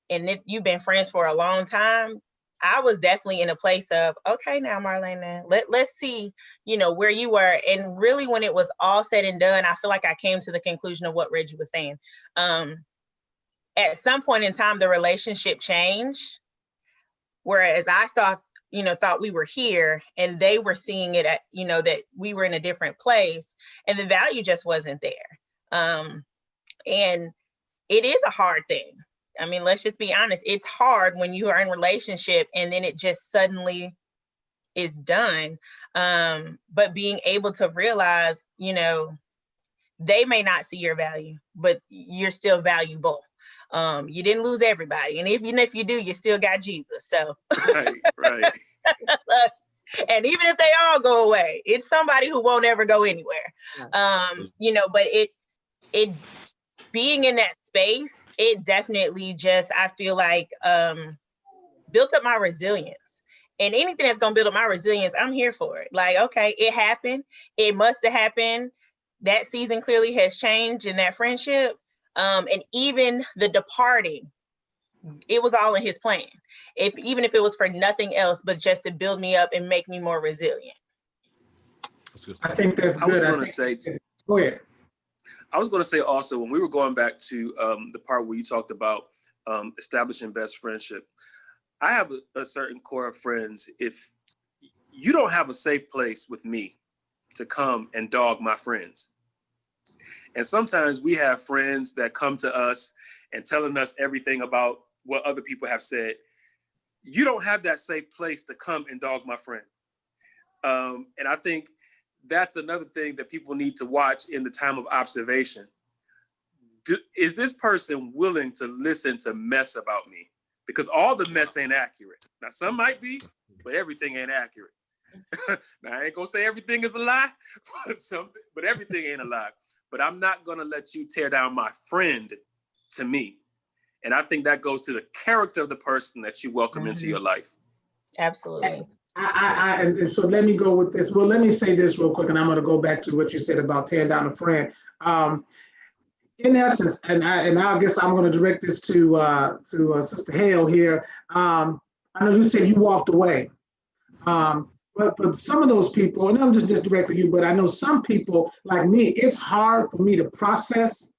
and you've been friends for a long time, I was definitely in a place of, okay, now Marlena, let's see, where you were. And really, when it was all said and done, I feel like I came to the conclusion of what Reggie was saying. At some point in time, the relationship changed, whereas I thought we were here and they were seeing it at, that we were in a different place and the value just wasn't there. And it is a hard thing. I mean, let's just be honest. It's hard when you are in a relationship and then it just suddenly is done. But being able to realize, they may not see your value, but you're still valuable. You didn't lose everybody. And even if you do, you still got Jesus. So right. And even if they all go away, it's somebody who won't ever go anywhere. But it being in that space, it definitely just, I feel like, built up my resilience. And anything that's gonna build up my resilience, I'm here for it. Like, okay, it happened. It must have happened. That season clearly has changed in that friendship. And even the departing, it was all in his plan. Even if it was for nothing else, but just to build me up and make me more resilient. That's good. I think that's good. I was going to say, Go ahead. I was going to say also, when we were going back to the part where you talked about establishing best friendship, I have a certain core of friends. If you don't have a safe place with me to come and dog my friends, and sometimes we have friends that come to us and telling us everything about what other people have said. You don't have that safe place to come and dog my friend. And I think that's another thing that people need to watch in the time of observation. Is this person willing to listen to mess about me? Because all the mess ain't accurate. Now, some might be, but everything ain't accurate. Now, I ain't gonna say everything is a lie, but everything ain't a lie. But I'm not gonna let you tear down my friend to me. And I think that goes to the character of the person that you welcome into your life. Absolutely. And so let me go with this. Well, let me say this real quick, and I'm going to go back to what you said about tearing down a friend. In essence, and I guess I'm going to direct this to Sister Hale here. I know you said you walked away, but some of those people, and I'm just direct to you, but I know some people like me, it's hard for me to process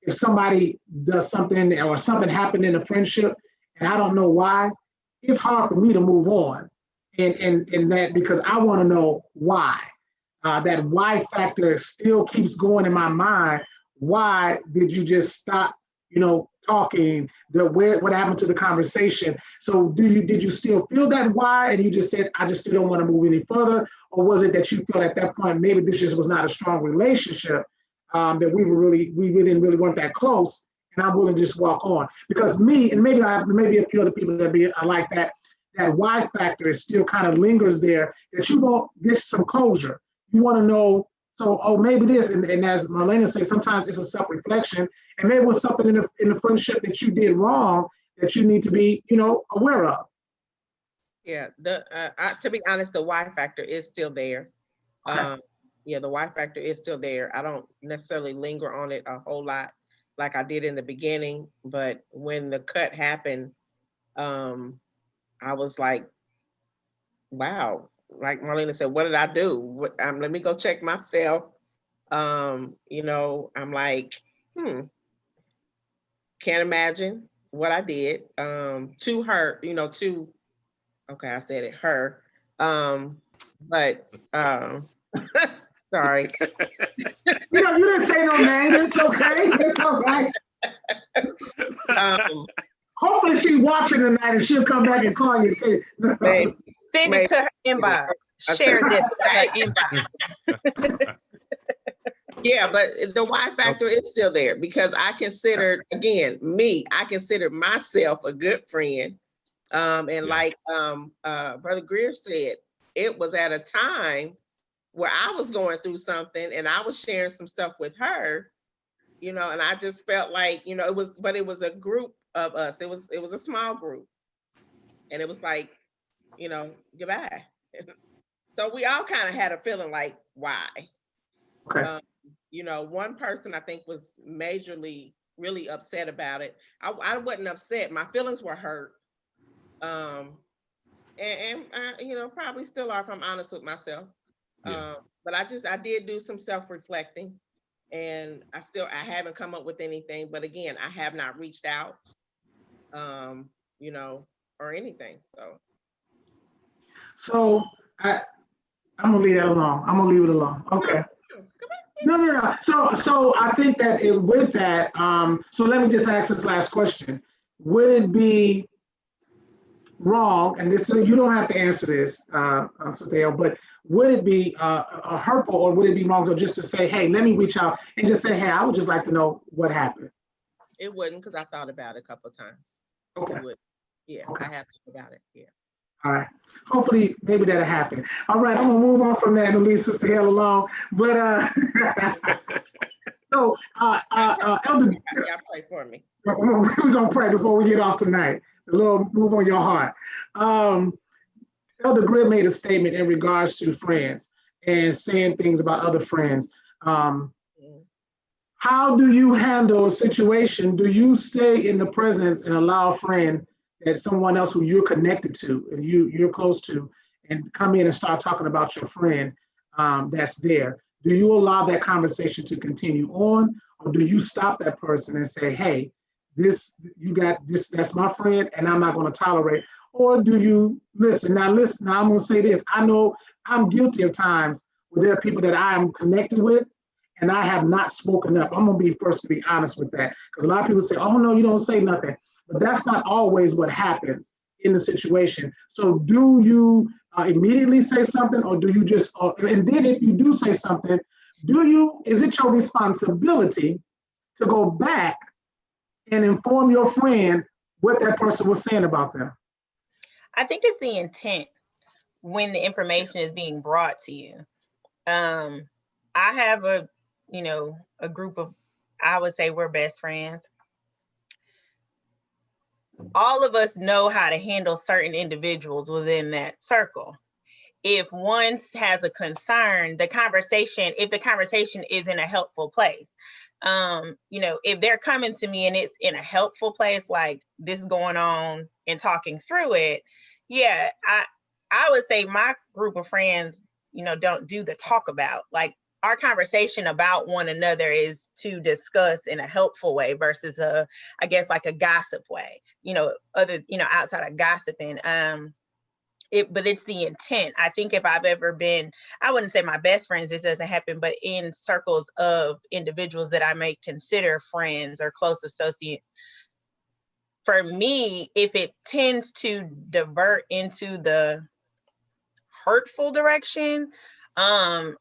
if somebody does something or something happened in a friendship and I don't know why. It's hard for me to move on and that, because I want to know why. That why factor still keeps going in my mind. Why did you just stop talking, what happened to the conversation. So did you still feel that why? And you just said, I just still don't want to move any further? Or was it that you feel at that point, maybe this just was not a strong relationship, that we didn't really want that close, and I'm willing to just walk on? Because me, and maybe a few other people that are like that, that why factor is still kind of lingers there, that you want this some closure. You want to know, so, oh, maybe this, and as Marlena said, sometimes it's a self-reflection, and maybe it was something in the friendship that you did wrong that you need to be, aware of. Yeah, to be honest, the why factor is still there. Okay. Yeah, the why factor is still there. I don't necessarily linger on it a whole lot like I did in the beginning, but when the cut happened, I was like, wow, like Marlena said, what did I do? Let me go check myself. I'm like, can't imagine what I did to her, okay, I said it, her. But sorry. You didn't say no name. It's okay. It's all right. Hopefully she's watching tonight and she'll come back and call you and say, Maybe. Send it to her inbox. Share this to her inbox. Yeah, but the why factor is still there because I considered, again, I considered myself a good friend. Like Brother Greer said, it was at a time where I was going through something and I was sharing some stuff with her, and I just felt like, it was a group of us. It was a small group. And it was like, goodbye. So we all kind of had a feeling like, why? okay. One person I think was majorly really upset about it. I wasn't upset. My feelings were hurt. And probably still are if I'm honest with myself. Yeah. But I did do some self-reflecting, and I haven't come up with anything, but again, I have not reached out, or anything. So I'm gonna leave that alone. I'm gonna leave it alone. Okay. No. So I think that with that, so let me just ask this last question. Would it be wrong, and you don't have to answer this, Sister, but would it be hurtful, or would it be wrong just to say, hey, let me reach out and just say, hey, I would just like to know what happened? It wouldn't, because I thought about it a couple of times. Okay. It would. Yeah, Okay. I have thought about it. Yeah. All right. Hopefully, maybe that'll happen. All right, I'm gonna move on from that and leave Sister Hale alone. But so, Elder, Y'all pray for me. we're gonna pray before we get off tonight. A little move on your heart. Elder Greer made a statement in regards to friends and saying things about other friends. How do you handle a situation? Do you stay in the presence and allow a friend that someone else who you're connected to and you're close to, and come in and start talking about your friend that's there? Do you allow that conversation to continue on, or do you stop that person and say, hey, that's my friend and I'm not going to tolerate? Or do you listen? Now, I'm going to say this. I know I'm guilty of times where there are people that I am connected with and I have not spoken up. I'm going to be first to be honest with that, because a lot of people say, oh, no, you don't say nothing. But that's not always what happens in the situation. So do you immediately say something, or do you just, and then if you do say something, is it your responsibility to go back and inform your friend what that person was saying about them? I think it's the intent when the information is being brought to you. I have a group of, I would say we're best friends. All of us know how to handle certain individuals within that circle. If one has a concern, if the conversation is in a helpful place, if they're coming to me and it's in a helpful place, like this is going on and talking through it, yeah, I would say my group of friends, don't do the talk about. Like, our conversation about one another is to discuss in a helpful way versus I guess like a gossip way, outside of gossiping. but it's the intent. I think if I've ever been, I wouldn't say my best friends, this doesn't happen, but in circles of individuals that I may consider friends or close associates, for me, if it tends to divert into the hurtful direction, I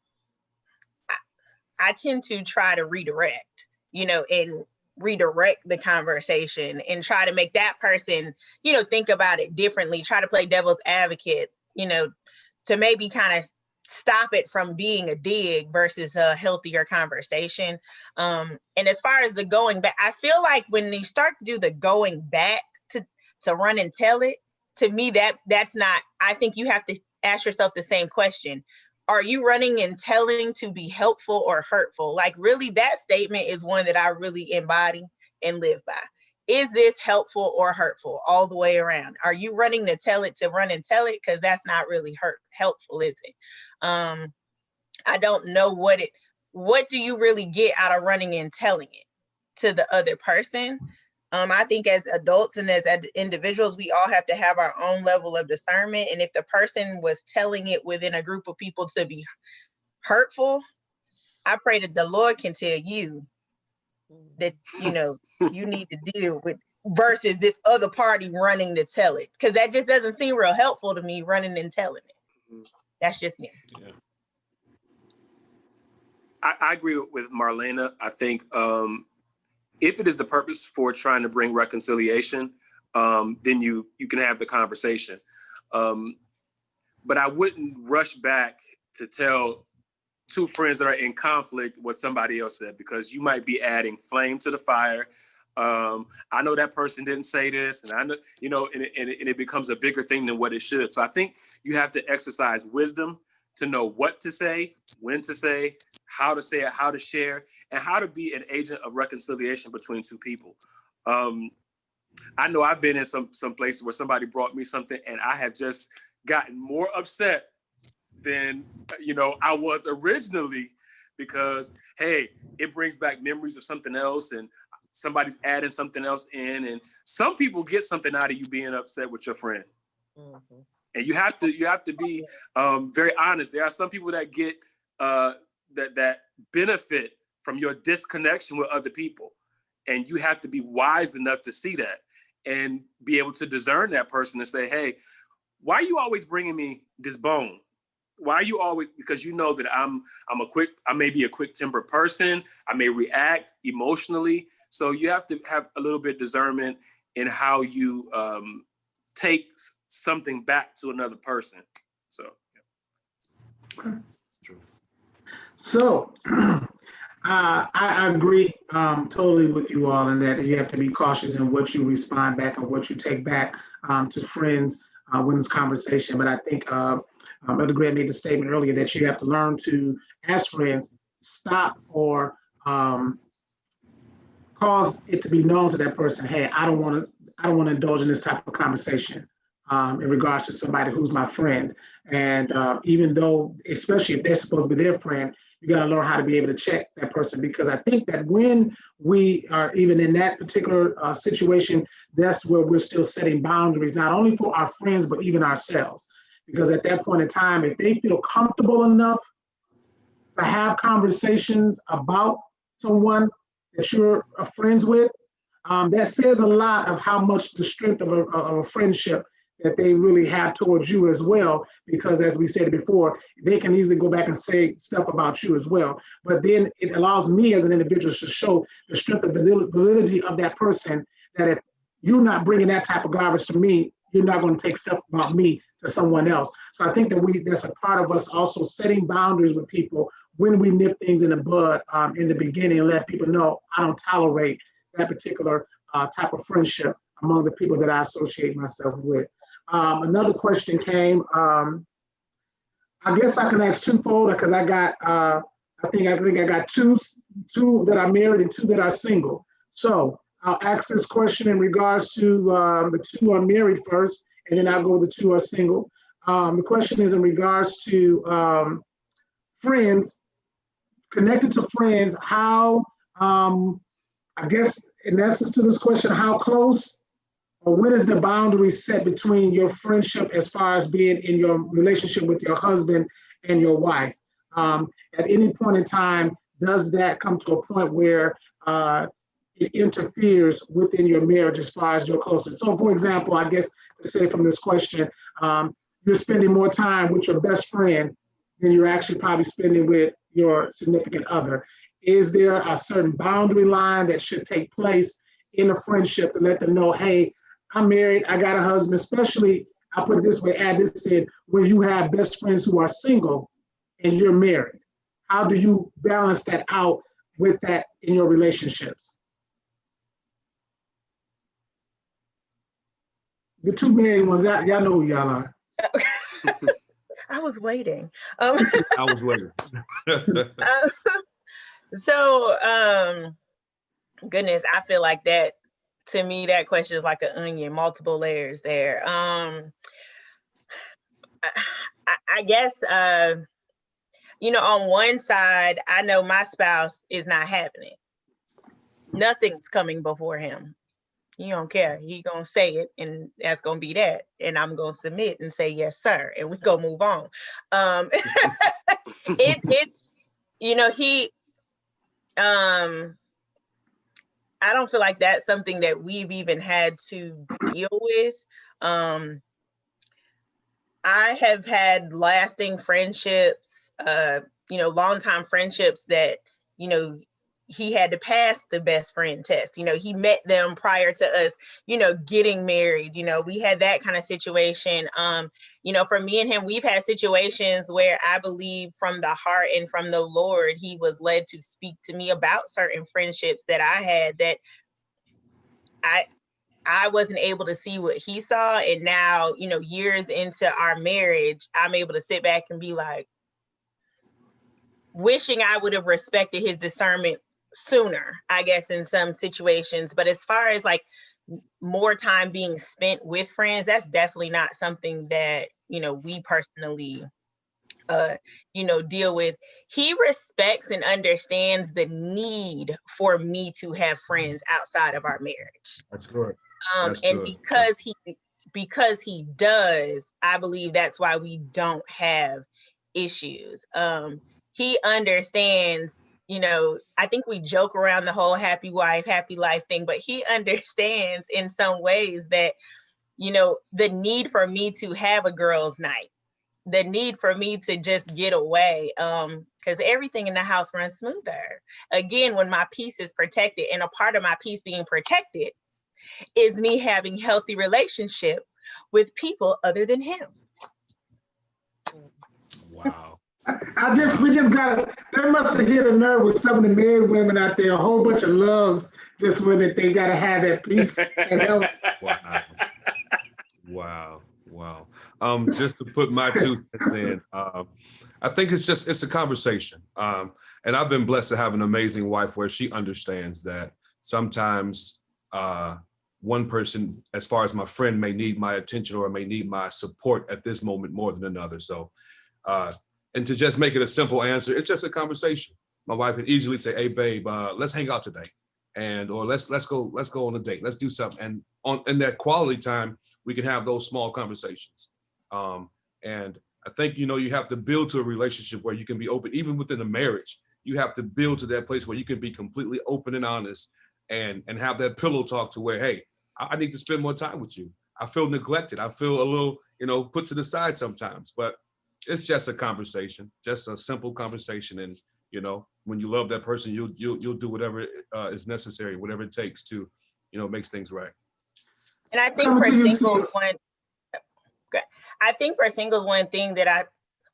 tend to try to redirect, and redirect the conversation and try to make that person, think about it differently, try to play devil's advocate, to maybe kind of stop it from being a dig versus a healthier conversation. And as far as the going back, I feel like when you start to do the going back to run and tell it, to me, that's not, I think you have to ask yourself the same question. Are you running and telling to be helpful or hurtful? Like, really, that statement is one that I really embody and live by. Is this helpful or hurtful all the way around? Are you running to tell it to run and tell it? Because that's not really helpful, is it? I don't know what do you really get out of running and telling it to the other person? I think as adults and as individuals, we all have to have our own level of discernment. And if the person was telling it within a group of people to be hurtful, I pray that the Lord can tell you that, you need to deal with, versus this other party running to tell it. Because that just doesn't seem real helpful to me, running and telling it. That's just me. Yeah. I agree with Marlena. I think if it is the purpose for trying to bring reconciliation, then you can have the conversation. But I wouldn't rush back to tell two friends that are in conflict what somebody else said, because you might be adding flame to the fire. I know that person didn't say this, and I know, and it becomes a bigger thing than what it should. So I think you have to exercise wisdom to know what to say, when to say, how to say it, how to share, and how to be an agent of reconciliation between two people. I know I've been in some places where somebody brought me something and I have just gotten more upset than, I was originally, because, hey, it brings back memories of something else and somebody's adding something else in. And some people get something out of you being upset with your friend. Mm-hmm. And you have to be very honest. There are some people that get that benefit from your disconnection with other people. And you have to be wise enough to see that and be able to discern that person and say, hey, why are you always bringing me this bone? Why are you always, because you know that I may be a quick tempered person. I may react emotionally. So you have to have a little bit of discernment in how you take something back to another person. So, yeah. It's true. So I agree totally with you all in that you have to be cautious in what you respond back and what you take back to friends when it's conversation. But I think Brother Grant made the statement earlier that you have to learn to, as friends, stop or cause it to be known to that person, hey, I don't want to indulge in this type of conversation in regards to somebody who's my friend. And even though, especially if they're supposed to be their friend, you got to learn how to be able to check that person, because I think that when we are even in that particular situation, that's where we're still setting boundaries, not only for our friends, but even ourselves. Because at that point in time, if they feel comfortable enough to have conversations about someone that you're friends with, that says a lot of how much the strength of a friendship that they really have towards you as well. Because as we said before, they can easily go back and say stuff about you as well. But then it allows me as an individual to show the strength of validity of that person, that if you're not bringing that type of garbage to me, you're not going to take stuff about me to someone else. So I think that that's a part of us also setting boundaries with people when we nip things in the bud in the beginning, and let people know I don't tolerate that particular type of friendship among the people that I associate myself with. Another question came. I guess I can ask twofold, because I got I think I got two that are married and two that are single. So I'll ask this question in regards to the two are married first, and then I'll go with the two are single. The question is in regards to friends, connected to friends, how, I guess in essence to this question, how close or when is the boundary set between your friendship as far as being in your relationship with your husband and your wife? At any point in time, does that come to a point where it interferes within your marriage as far as your closeness? So, for example, I guess to say from this question, you're spending more time with your best friend than you're actually probably spending with your significant other. Is there a certain boundary line that should take place in a friendship to let them know, hey, I'm married, I got a husband, especially, I'll put it this way, add this in, when you have best friends who are single and you're married? How do you balance that out with that in your relationships? The two married ones, y'all know who y'all are. I was waiting. I was waiting. Goodness, I feel like that, to me, that question is like an onion, multiple layers there. I guess, on one side, I know my spouse is not having it. Nothing's coming before him. He don't care. He gonna say it, and that's gonna be that. And I'm gonna submit and say yes, sir, and we go move on. It's he. I don't feel like that's something that we've even had to deal with. I have had lasting friendships, longtime friendships that, he had to pass the best friend test. He met them prior to us, getting married. We had that kind of situation. For me and him, we've had situations where I believe from the heart and from the Lord, he was led to speak to me about certain friendships that I had that I wasn't able to see what he saw. And now, years into our marriage, I'm able to sit back and be like, wishing I would have respected his discernment sooner, I guess, in some situations. But as far as like more time being spent with friends, that's definitely not something that, we personally, deal with. He respects and understands the need for me to have friends outside of our marriage. That's good. And because he does, I believe that's why we don't have issues. He understands, I think we joke around the whole happy wife, happy life thing, but he understands in some ways that, the need for me to have a girls' night, the need for me to just get away, because everything in the house runs smoother. Again, when my peace is protected, and a part of my peace being protected is me having healthy relationship with people other than him. Wow. We just got, they must have hit a nerve with some of the married women out there, a whole bunch of loves just when they got to have that peace and health. Wow. Just to put my 2 cents in, I think it's a conversation. And I've been blessed to have an amazing wife where she understands that sometimes one person, as far as my friend, may need my attention or may need my support at this moment more than another. So, and to just make it a simple answer, it's just a conversation. My wife could easily say, "Hey, babe, let's hang out today," or let's go on a date. Let's do something. And in that quality time, we can have those small conversations. And I think you have to build to a relationship where you can be open, even within a marriage. You have to build to that place where you can be completely open and honest, and have that pillow talk to where, hey, I need to spend more time with you. I feel neglected. I feel a little, put to the side sometimes, but it's just a conversation, just a simple conversation. And, when you love that person, you'll do whatever is necessary, whatever it takes to, makes things right. And I think for singles,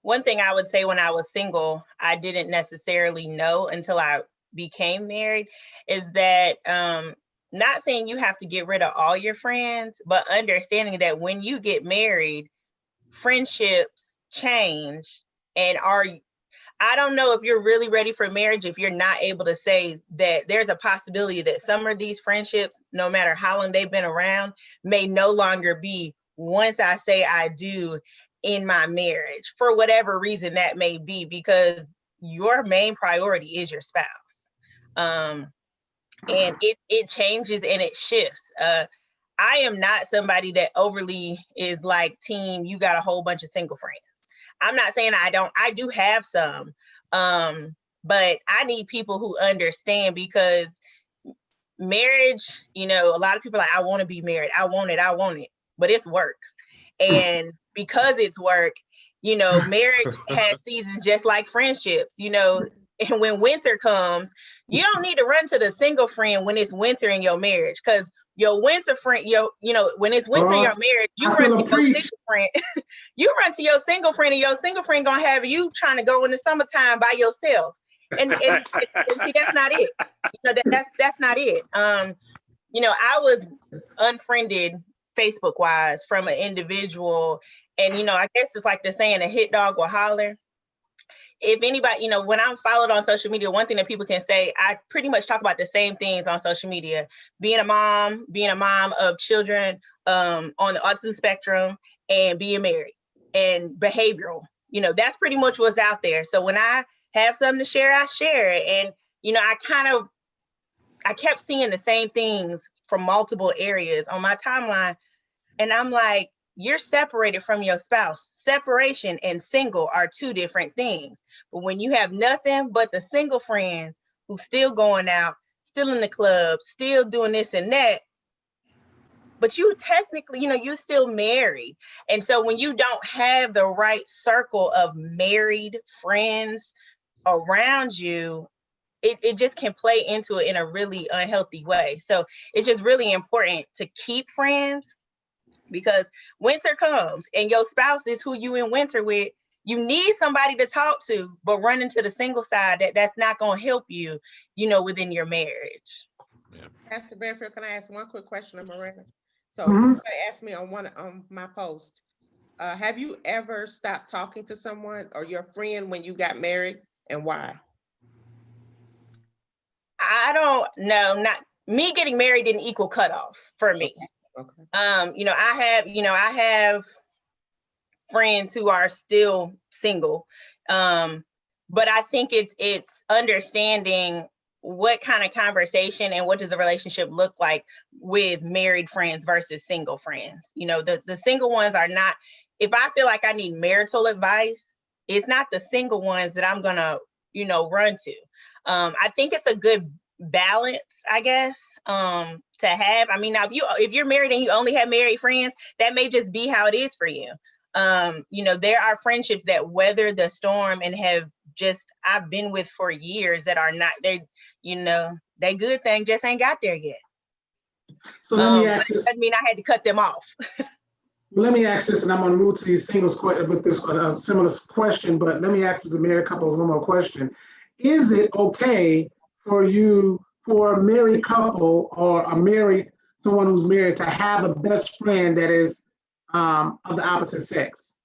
one thing I would say when I was single, I didn't necessarily know until I became married, is that not saying you have to get rid of all your friends, but understanding that when you get married, friendships change. And I don't know if you're really ready for marriage if you're not able to say that there's a possibility that some of these friendships, no matter how long they've been around, may no longer be once I say I do in my marriage, for whatever reason that may be, because your main priority is your spouse. And it changes and it shifts. I am not somebody that overly is like team, you got a whole bunch of single friends. I'm not saying I don't, I do have some, but I need people who understand, because marriage, you know, a lot of people are like, I want to be married. I want it, but it's work. And because it's work, you know, marriage has seasons just like friendships, you know, and when winter comes, you don't need to run to the single friend when it's winter in your marriage, because your winter friend, you know, when it's winter in your marriage, you run to your single friend. You run to your single friend, and your single friend gonna have you trying to go in the summertime by yourself. And see, that's not it. You know, that's not it. You know, I was unfriended Facebook wise from an individual, and you know, I guess it's like the saying, a hit dog will holler. If anybody, you know, when I'm followed on social media, one thing that people can say, I pretty much talk about the same things on social media: being a mom of children on the autism spectrum, and being married, and behavioral. You know, that's pretty much what's out there. So when I have something to share, I share it. And you know, I kept seeing the same things from multiple areas on my timeline, and I'm like, you're separated from your spouse. Separation and single are two different things. But when you have nothing but the single friends who still going out, still in the club, still doing this and that, but you technically, you know, you still married. And so when you don't have the right circle of married friends around you, it just can play into it in a really unhealthy way. So it's just really important to keep friends, because winter comes and your spouse is who you in winter with. You need somebody to talk to, but running to the single side, that's not going to help you, you know, within your marriage. Pastor Bearfield, can I ask one quick question of Miranda? So Mhm. somebody asked me on my post, have you ever stopped talking to someone or your friend when you got married, and why? I don't know. Not me getting married didn't equal cutoff for me. Okay. You know, I have friends who are still single. But I think it's understanding what kind of conversation and what does the relationship look like with married friends versus single friends. You know, the single ones are not, if I feel like I need marital advice, it's not the single ones that I'm gonna, you know, run to. I think it's a good balance, I guess, to have. I mean, now if you're married and you only have married friends, that may just be how it is for you. You know, there are friendships that weather the storm and I've been with for years that are not, you know, they good thing just ain't got there yet. So let me ask this. That mean I had to cut them off. Let me ask this, and I'm going to move to these singles with this similar question, but let me ask the married couples one more question. Is it okay for a married couple or someone who's married, to have a best friend that is of the opposite sex?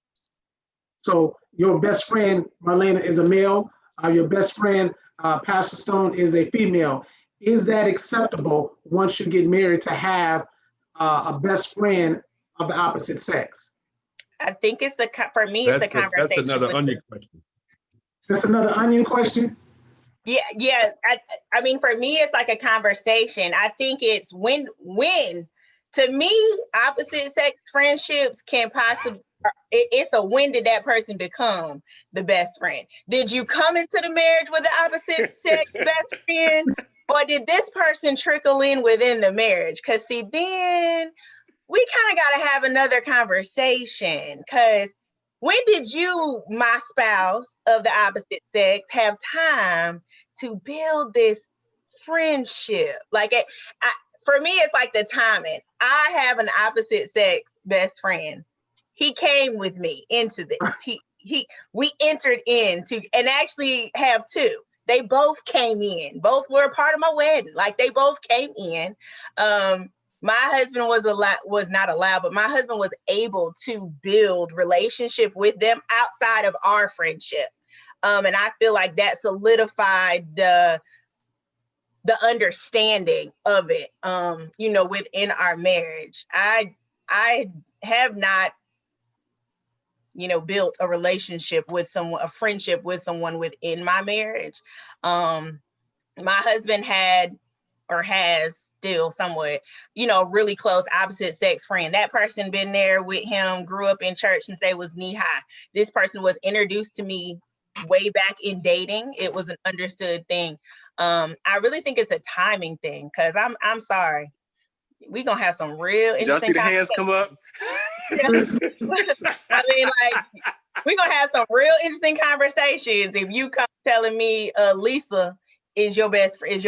So your best friend, Marlena, is a male. Your best friend, Pastor Stone, is a female. Is that acceptable once you get married to have a best friend of the opposite sex? I think for me, it's the conversation. That's another onion question. That's another onion question? Yeah. I mean, for me, it's like a conversation. I think it's when, to me, opposite sex friendships can possibly, it's a when did that person become the best friend? Did you come into the marriage with the opposite sex best friend? Or did this person trickle in within the marriage? Because see, then we kind of got to have another conversation, because when did you, my spouse of the opposite sex, have time to build this friendship? Like, for me, it's like the timing. I have an opposite sex best friend. He came with me into this. We entered into, and actually have two. They both came in. Both were a part of my wedding. Like, they both came in. My husband was not allowed, but my husband was able to build relationship with them outside of our friendship. And I feel like that solidified the understanding of it, you know, within our marriage. I have not, you know, built a relationship with someone, a friendship with someone within my marriage. My husband had or has still somewhat, you know, really close opposite sex friend. That person been there with him, grew up in church since they was knee high. This person was introduced to me way back in dating. It was an understood thing. I really think it's a timing thing, because I'm sorry. We gonna have some real Did y'all see interesting the hands come up? I mean, like, we're gonna have some real interesting conversations if you come telling me Lisa is your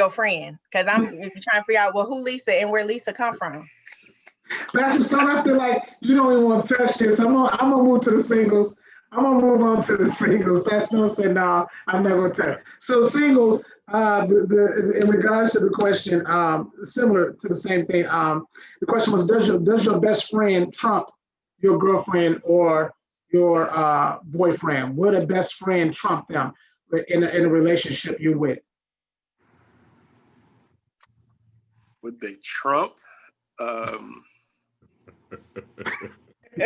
friend, because I'm trying to figure out, well, who Lisa and where Lisa come from. Pastor Stone, I feel like you don't even want to touch this. I'm gonna move to the singles. I'm gonna move on to the singles. Pastor Stone said, "No, I'm not gonna touch." So singles, in regards to the question, similar to the same thing. The question was, does your best friend trump your girlfriend or your boyfriend? Would a best friend trump them in a relationship you're with? Would they trump?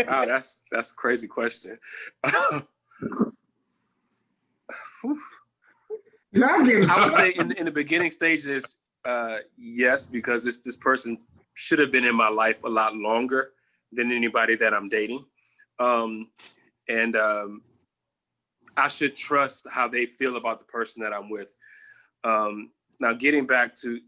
Wow, that's a crazy question. I would say in the beginning stages, yes, because this person should have been in my life a lot longer than anybody that I'm dating. I should trust how they feel about the person that I'm with. Now, getting back to,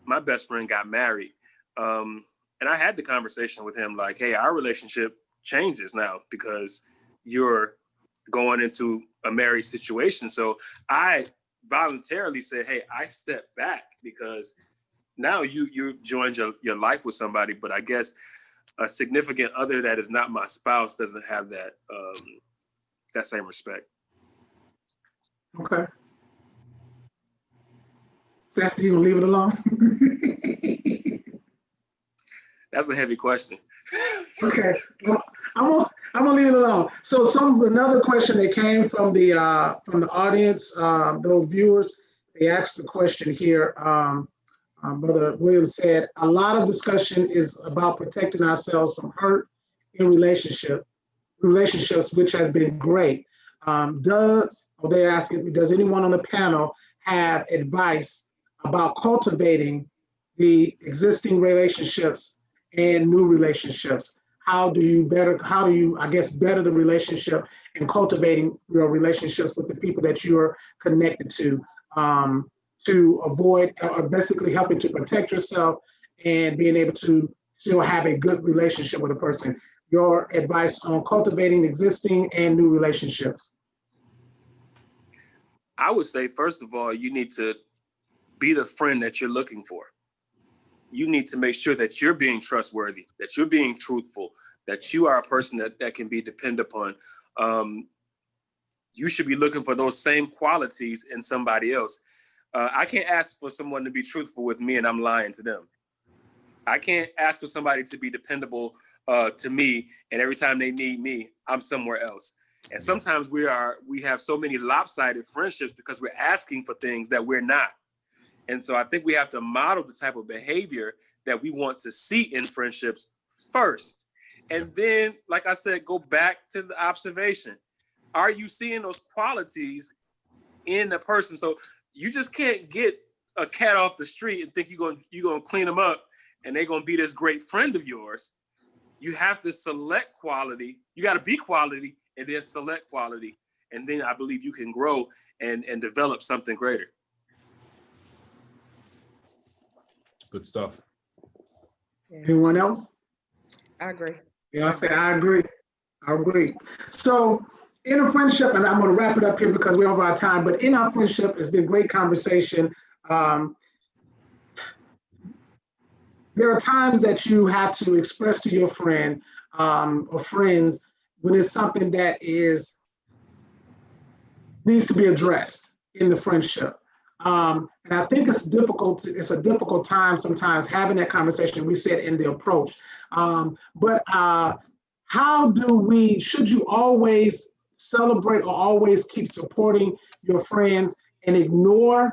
my best friend got married. And I had the conversation with him like, hey, our relationship changes now because you're going into a married situation. So I voluntarily said, hey, I step back because now you joined your life with somebody, but I guess a significant other that is not my spouse doesn't have that that same respect. Okay. Seth, you gonna leave it alone? That's a heavy question. Okay, well, I'm gonna leave it alone. So another question that came from the audience, those viewers, they asked the question here. Brother Williams said, a lot of discussion is about protecting ourselves from hurt in relationships, which has been great. They're asking, does anyone on the panel have advice about cultivating the existing relationships and new relationships? How do you better the relationship and cultivating your relationships with the people that you're connected to avoid, or basically helping to protect yourself and being able to still have a good relationship with a person? Your advice on cultivating existing and new relationships? I would say, first of all, you need to be the friend that you're looking for. You need to make sure that you're being trustworthy, that you're being truthful, that you are a person that can be depended upon. You should be looking for those same qualities in somebody else. I can't ask for someone to be truthful with me and I'm lying to them. I can't ask for somebody to be dependable to me, and every time they need me, I'm somewhere else. And sometimes we have so many lopsided friendships because we're asking for things that we're not. And so I think we have to model the type of behavior that we want to see in friendships first. And then, like I said, go back to the observation. Are you seeing those qualities in the person? So you just can't get a cat off the street and think you're gonna clean them up and they're gonna be this great friend of yours. You have to select quality. You got to be quality and then select quality. And then I believe you can grow and develop something greater. Good stuff. Anyone else? I agree. Yeah, I say I agree. So in a friendship, and I'm going to wrap it up here because we're over our time, but in our friendship, it's been great conversation. There are times that you have to express to your friend or friends when it's something that needs to be addressed in the friendship. And I think it's a difficult time sometimes having that conversation, we said in the approach. But should you always celebrate or always keep supporting your friends and ignore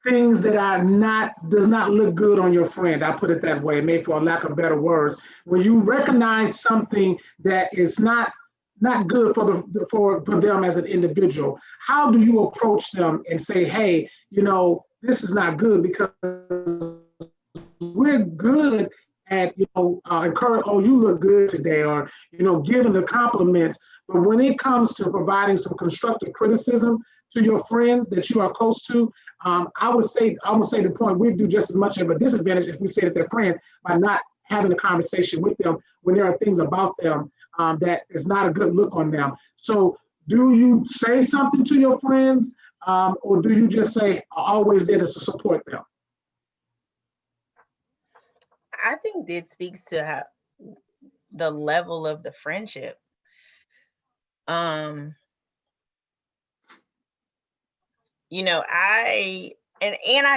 things that does not look good on your friend? I put it that way, maybe for lack of better words. When you recognize something that is not not good for them as an individual. How do you approach them and say, hey, this is not good, because we're good at, encourage, oh, you look good today, or, giving the compliments. But when it comes to providing some constructive criticism to your friends that you are close to, I would say the point, we do just as much of a disadvantage if we say that they're friends by not having a conversation with them when there are things about them that is not a good look on them. So do you say something to your friends, or do you just say, always there to support them? I think it speaks to the level of the friendship. I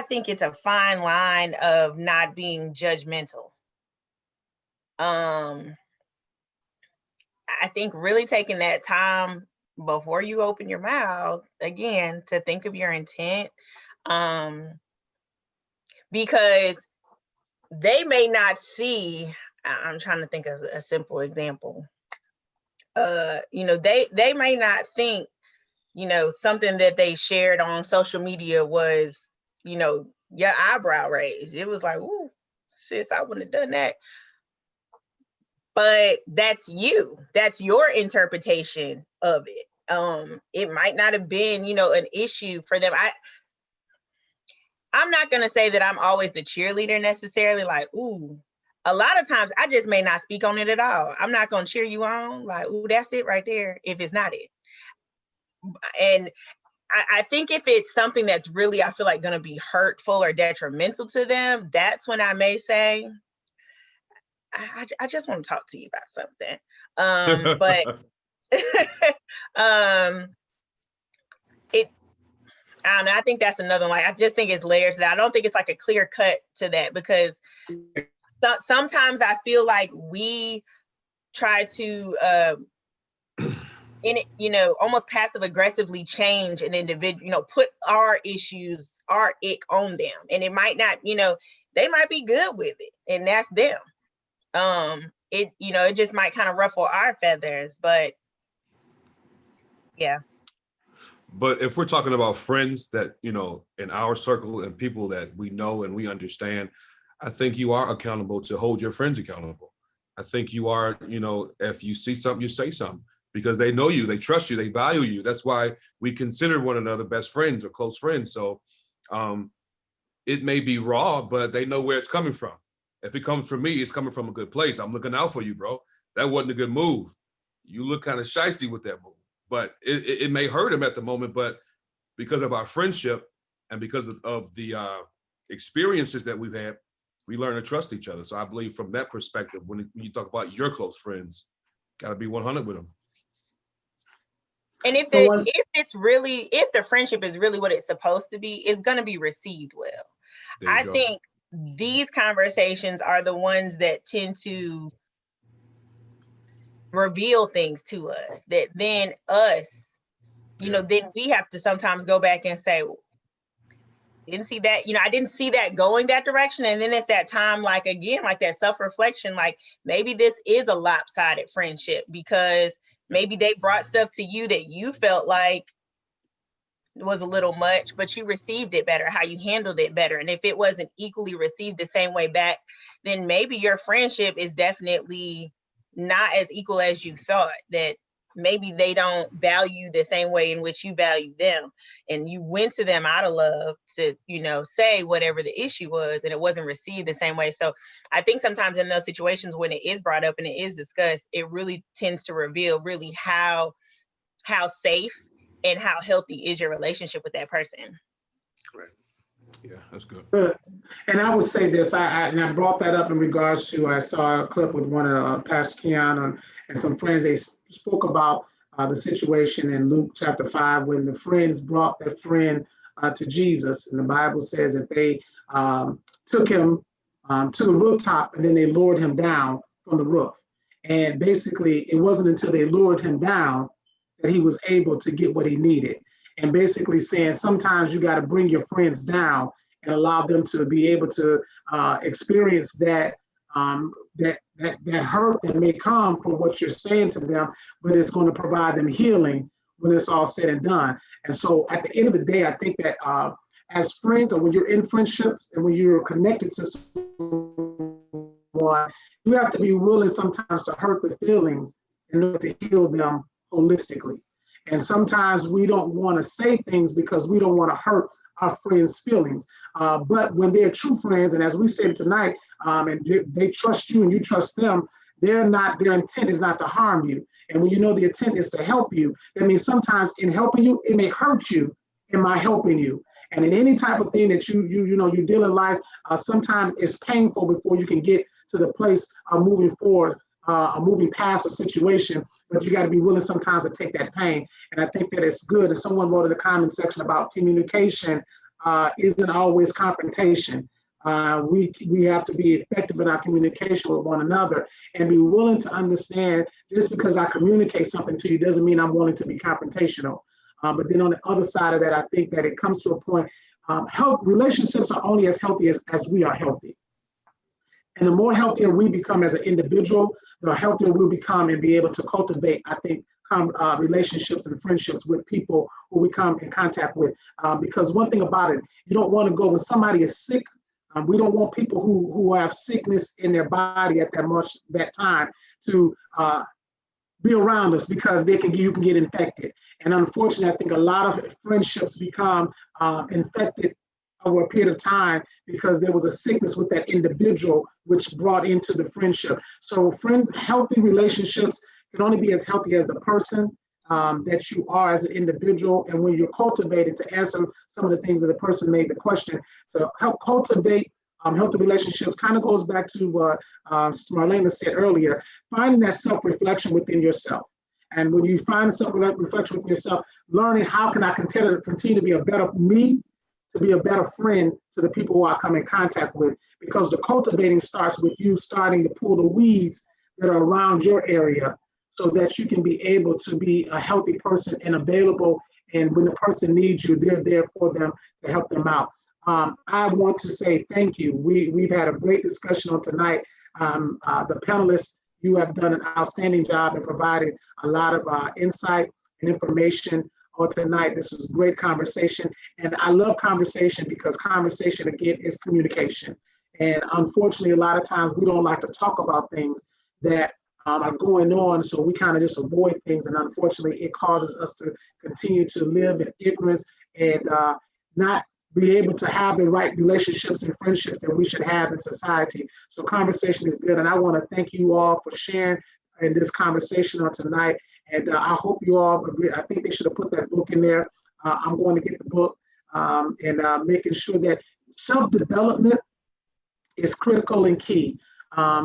think it's a fine line of not being judgmental. I think really taking that time before you open your mouth, again, to think of your intent, because they may not see, I'm trying to think of a simple example. They may not think, something that they shared on social media was, your eyebrow raised. It was like, ooh, sis, I wouldn't have done that. But that's you. That's your interpretation of it. It might not have been, an issue for them. I'm not going to say that I'm always the cheerleader necessarily, like, ooh, a lot of times I just may not speak on it at all. I'm not going to cheer you on, like, ooh, that's it right there, if it's not it. And I think if it's something that's really, I feel like, going to be hurtful or detrimental to them, that's when I may say, I just want to talk to you about something. But I don't know. I think that's another one. I just think it's layers to that. I don't think it's like a clear cut to that, because sometimes I feel like we try to, almost passive aggressively change an individual, put our issues, our ick on them. And it might not, they might be good with it, and that's them. It just might kind of ruffle our feathers, but yeah. But if we're talking about friends that, in our circle and people that we know and we understand, I think you are accountable to hold your friends accountable. I think you are, if you see something, you say something, because they know you, they trust you, they value you. That's why we consider one another best friends or close friends. So it may be raw, but they know where it's coming from. If it comes from me, it's coming from a good place. I'm looking out for you, bro. That wasn't a good move. You look kind of shysty with that move. But it may hurt him at the moment, but because of our friendship and because of the experiences that we've had, we learn to trust each other. So I believe from that perspective, when you talk about your close friends, got to be 100 with them. And if the friendship is really what it's supposed to be, it's going to be received well. I think these conversations are the ones that tend to reveal things to us that then then we have to sometimes go back and say, didn't see that, I didn't see that going that direction. And then it's that time, like, again, like that self-reflection, like maybe this is a lopsided friendship because maybe they brought stuff to you that you felt like was a little much, but you received it better, how you handled it better. And if it wasn't equally received the same way back, then maybe your friendship is definitely not as equal as you thought, that maybe they don't value the same way in which you value them. And you went to them out of love to, say whatever the issue was, and it wasn't received the same way. So I think sometimes in those situations when it is brought up and it is discussed, it really tends to reveal really how safe and how healthy is your relationship with that person. Right. Yeah, that's good. Good. And I would say this, I brought that up in regards to, I saw a clip with one of Pastor Keon and some friends. They spoke about the situation in Luke chapter 5 when the friends brought their friend to Jesus. And the Bible says that they took him to the rooftop and then they lowered him down from the roof. And basically, it wasn't until they lowered him down that he was able to get what he needed. And basically saying sometimes you got to bring your friends down and allow them to be able to experience that that hurt that may come for what you're saying to them, but it's going to provide them healing when it's all said and done. And so at the end of the day, I think that as friends, or when you're in friendships and when you're connected to someone, you have to be willing sometimes to hurt the feelings in order to heal them holistically. And sometimes we don't want to say things because we don't want to hurt our friends' feelings. But when they're true friends, and as we said tonight, and they trust you and you trust them, their intent is not to harm you. And when you know the intent is to help you, that means sometimes in helping you, it may hurt you in my helping you. And in any type of thing that you deal in life, sometimes it's painful before you can get to the place of moving forward, moving past a situation. But you got to be willing sometimes to take that pain. And I think that it's good. And someone wrote in the comment section about communication isn't always confrontation. We have to be effective in our communication with one another and be willing to understand just because I communicate something to you doesn't mean I'm willing to be confrontational. But then on the other side of that, I think that it comes to a point, relationships are only as healthy as we are healthy. And the more healthier we become as an individual, the healthier we'll become and be able to cultivate, I think, relationships and friendships with people who we come in contact with. Because one thing about it, you don't want to go when somebody is sick. We don't want people who have sickness in their body at that time to be around us because you can get infected. And unfortunately, I think a lot of friendships become infected over a period of time because there was a sickness with that individual which brought into the friendship. So healthy relationships can only be as healthy as the person that you are as an individual. And when you're cultivated, to answer some of the things that the person made the question, to help cultivate healthy relationships kind of goes back to what Marlena said earlier, finding that self-reflection within yourself. And when you find self-reflection within yourself, learning how can I continue to be a better me, to be a better friend to the people who I come in contact with, because the cultivating starts with you starting to pull the weeds that are around your area so that you can be able to be a healthy person and available. And when the person needs you, they're there for them to help them out. I want to say thank you. We've had a great discussion on tonight. The panelists, you have done an outstanding job in providing a lot of insight and information on tonight. This is a great conversation. And I love conversation because conversation, again, is communication. And unfortunately, a lot of times we don't like to talk about things that are going on. So we kind of just avoid things. And unfortunately, it causes us to continue to live in ignorance and not be able to have the right relationships and friendships that we should have in society. So conversation is good. And I want to thank you all for sharing in this conversation on tonight. And I hope you all agree. I think they should have put that book in there. I'm going to get the book and making sure that self-development is critical and key.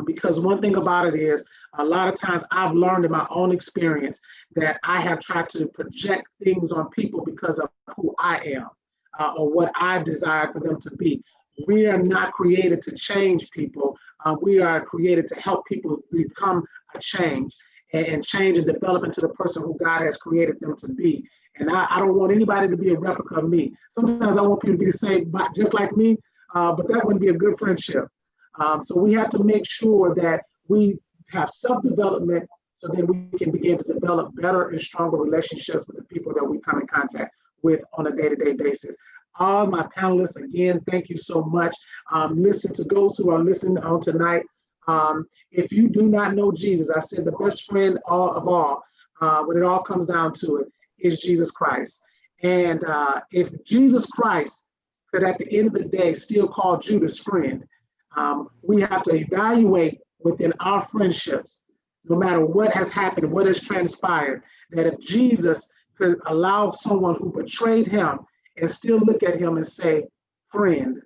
Because one thing about it is a lot of times I've learned in my own experience that I have tried to project things on people because of who I am. Or what I desire for them to be. We are not created to change people. We are created to help people become a change and change and develop into the person who God has created them to be. And I don't want anybody to be a replica of me. Sometimes I want people to be the same, just like me, but that wouldn't be a good friendship. So we have to make sure that we have self-development so that we can begin to develop better and stronger relationships with the people that we come in contact with on a day-to-day basis. All my panelists, again, thank you so much. Listen to those who are listening on tonight. If you do not know Jesus, I said the best friend of all, when it all comes down to it, is Jesus Christ. And if Jesus Christ could at the end of the day still call Judas friend, we have to evaluate within our friendships, no matter what has happened, what has transpired, that if Jesus could allow someone who betrayed him and still look at him and say, friend,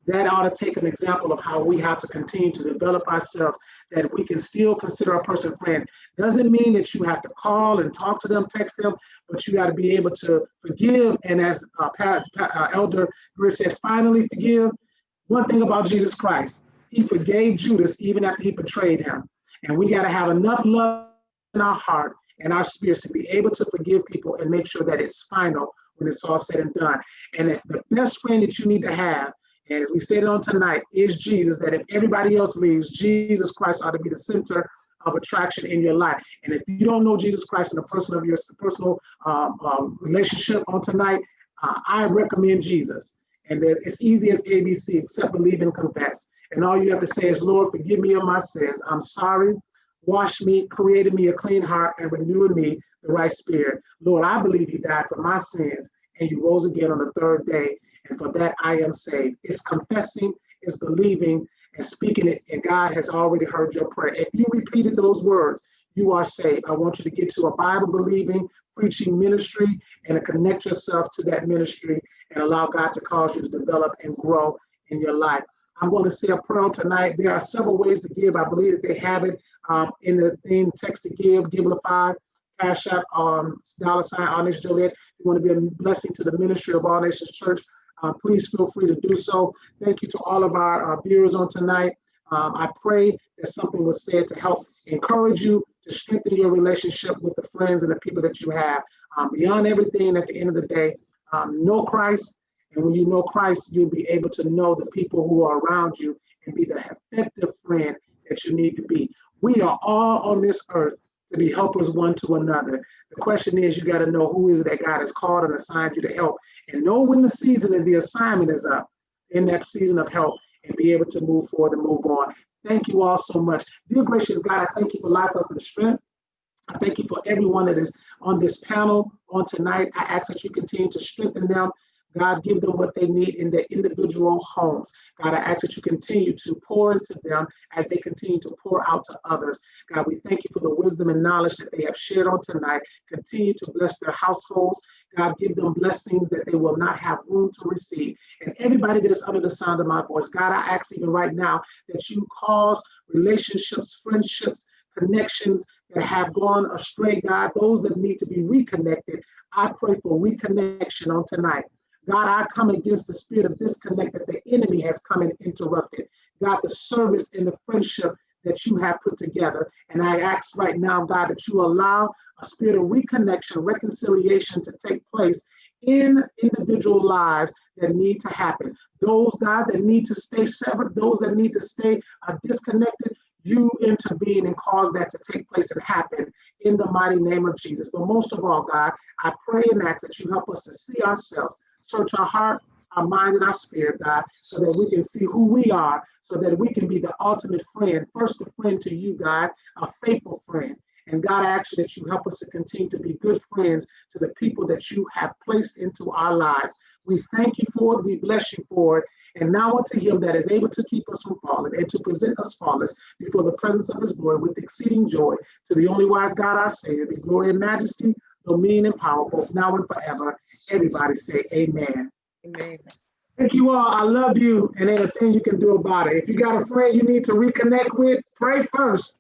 that ought to take an example of how we have to continue to develop ourselves, that we can still consider a person friend. Doesn't mean that you have to call and talk to them, text them, but you got to be able to forgive. And as Elder Greer said, finally forgive. One thing about Jesus Christ, he forgave Judas even after he betrayed him. And we got to have enough love in our heart and our spirits to be able to forgive people and make sure that it's final when it's all said and done. And if the best friend that you need to have And as we said on tonight, is Jesus, that if everybody else leaves, Jesus Christ ought to be the center of attraction in your life. And if you don't know Jesus Christ in the person of your personal relationship on tonight, I recommend Jesus. And that it's easy as ABC, except believe and confess. And all you have to say is, Lord, forgive me of my sins. I'm sorry. Wash me, created me a clean heart, and renew in me the right spirit. Lord, I believe you died for my sins, and you rose again on the third day. And for that, I am saved. It's confessing, it's believing, and speaking it. And God has already heard your prayer. If you repeated those words, you are saved. I want you to get to a Bible-believing, preaching ministry and to connect yourself to that ministry and allow God to cause you to develop and grow in your life. I'm going to say a prayer tonight. There are several ways to give. I believe that they have it in the thing, text to give, Givelify, Cash App, $ All Nations Joliet. If you want to be a blessing to the ministry of All Nations Church, please feel free to do so. Thank you to all of our viewers on tonight. I pray that something was said to help encourage you to strengthen your relationship with the friends and the people that you have. Beyond everything, at the end of the day, know Christ. And when you know Christ, you'll be able to know the people who are around you and be the effective friend that you need to be. We are all on this earth to be helpers one to another. The question is, you got to know who is it that God has called and assigned you to help, and know when the season of the assignment is up in that season of help, and be able to move forward and move on. Thank you all so much. Dear gracious God, I thank you for life, health, and strength. I thank you for everyone that is on this panel on tonight. I ask that you continue to strengthen them. God, give them what they need in their individual homes. God, I ask that you continue to pour into them as they continue to pour out to others. God, we thank you for the wisdom and knowledge that they have shared on tonight. Continue to bless their households. God, give them blessings that they will not have room to receive. And everybody that is under the sound of my voice, God, I ask even right now that you cause relationships, friendships, connections that have gone astray, God, those that need to be reconnected. I pray for reconnection on tonight. God, I come against the spirit of disconnect that the enemy has come and interrupted. God, the service and the friendship that you have put together. And I ask right now, God, that you allow a spirit of reconnection, reconciliation to take place in individual lives that need to happen. Those, God, that need to stay severed, those that need to stay disconnected, you intervene and cause that to take place and happen in the mighty name of Jesus. But most of all, God, I pray and ask that you help us to see ourselves, search our heart, our mind, and our spirit, God, so that we can see who we are, so that we can be the ultimate friend, first a friend to you, God, a faithful friend. And God, I ask you that you help us to continue to be good friends to the people that you have placed into our lives. We thank you for it. We bless you for it. And now unto him that is able to keep us from falling and to present us faultless before the presence of his glory with exceeding joy, to the only wise God, our Savior, be glory and majesty, dominion and power, both now and forever. Everybody say amen. Amen. Thank you all. I love you. And ain't a thing you can do about it. If you got a friend you need to reconnect with, pray first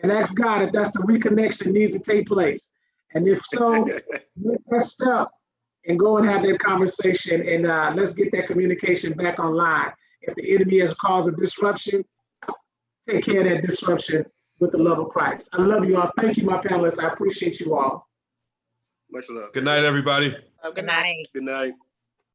and ask God if that's the reconnection needs to take place. And if so, make that step and go and have that conversation, and let's get that communication back online. If the enemy has caused a disruption, take care of that disruption with the love of Christ. I love you all. Thank you, my panelists. I appreciate you all. Much love. Good night, everybody. Oh, Good night. Good night.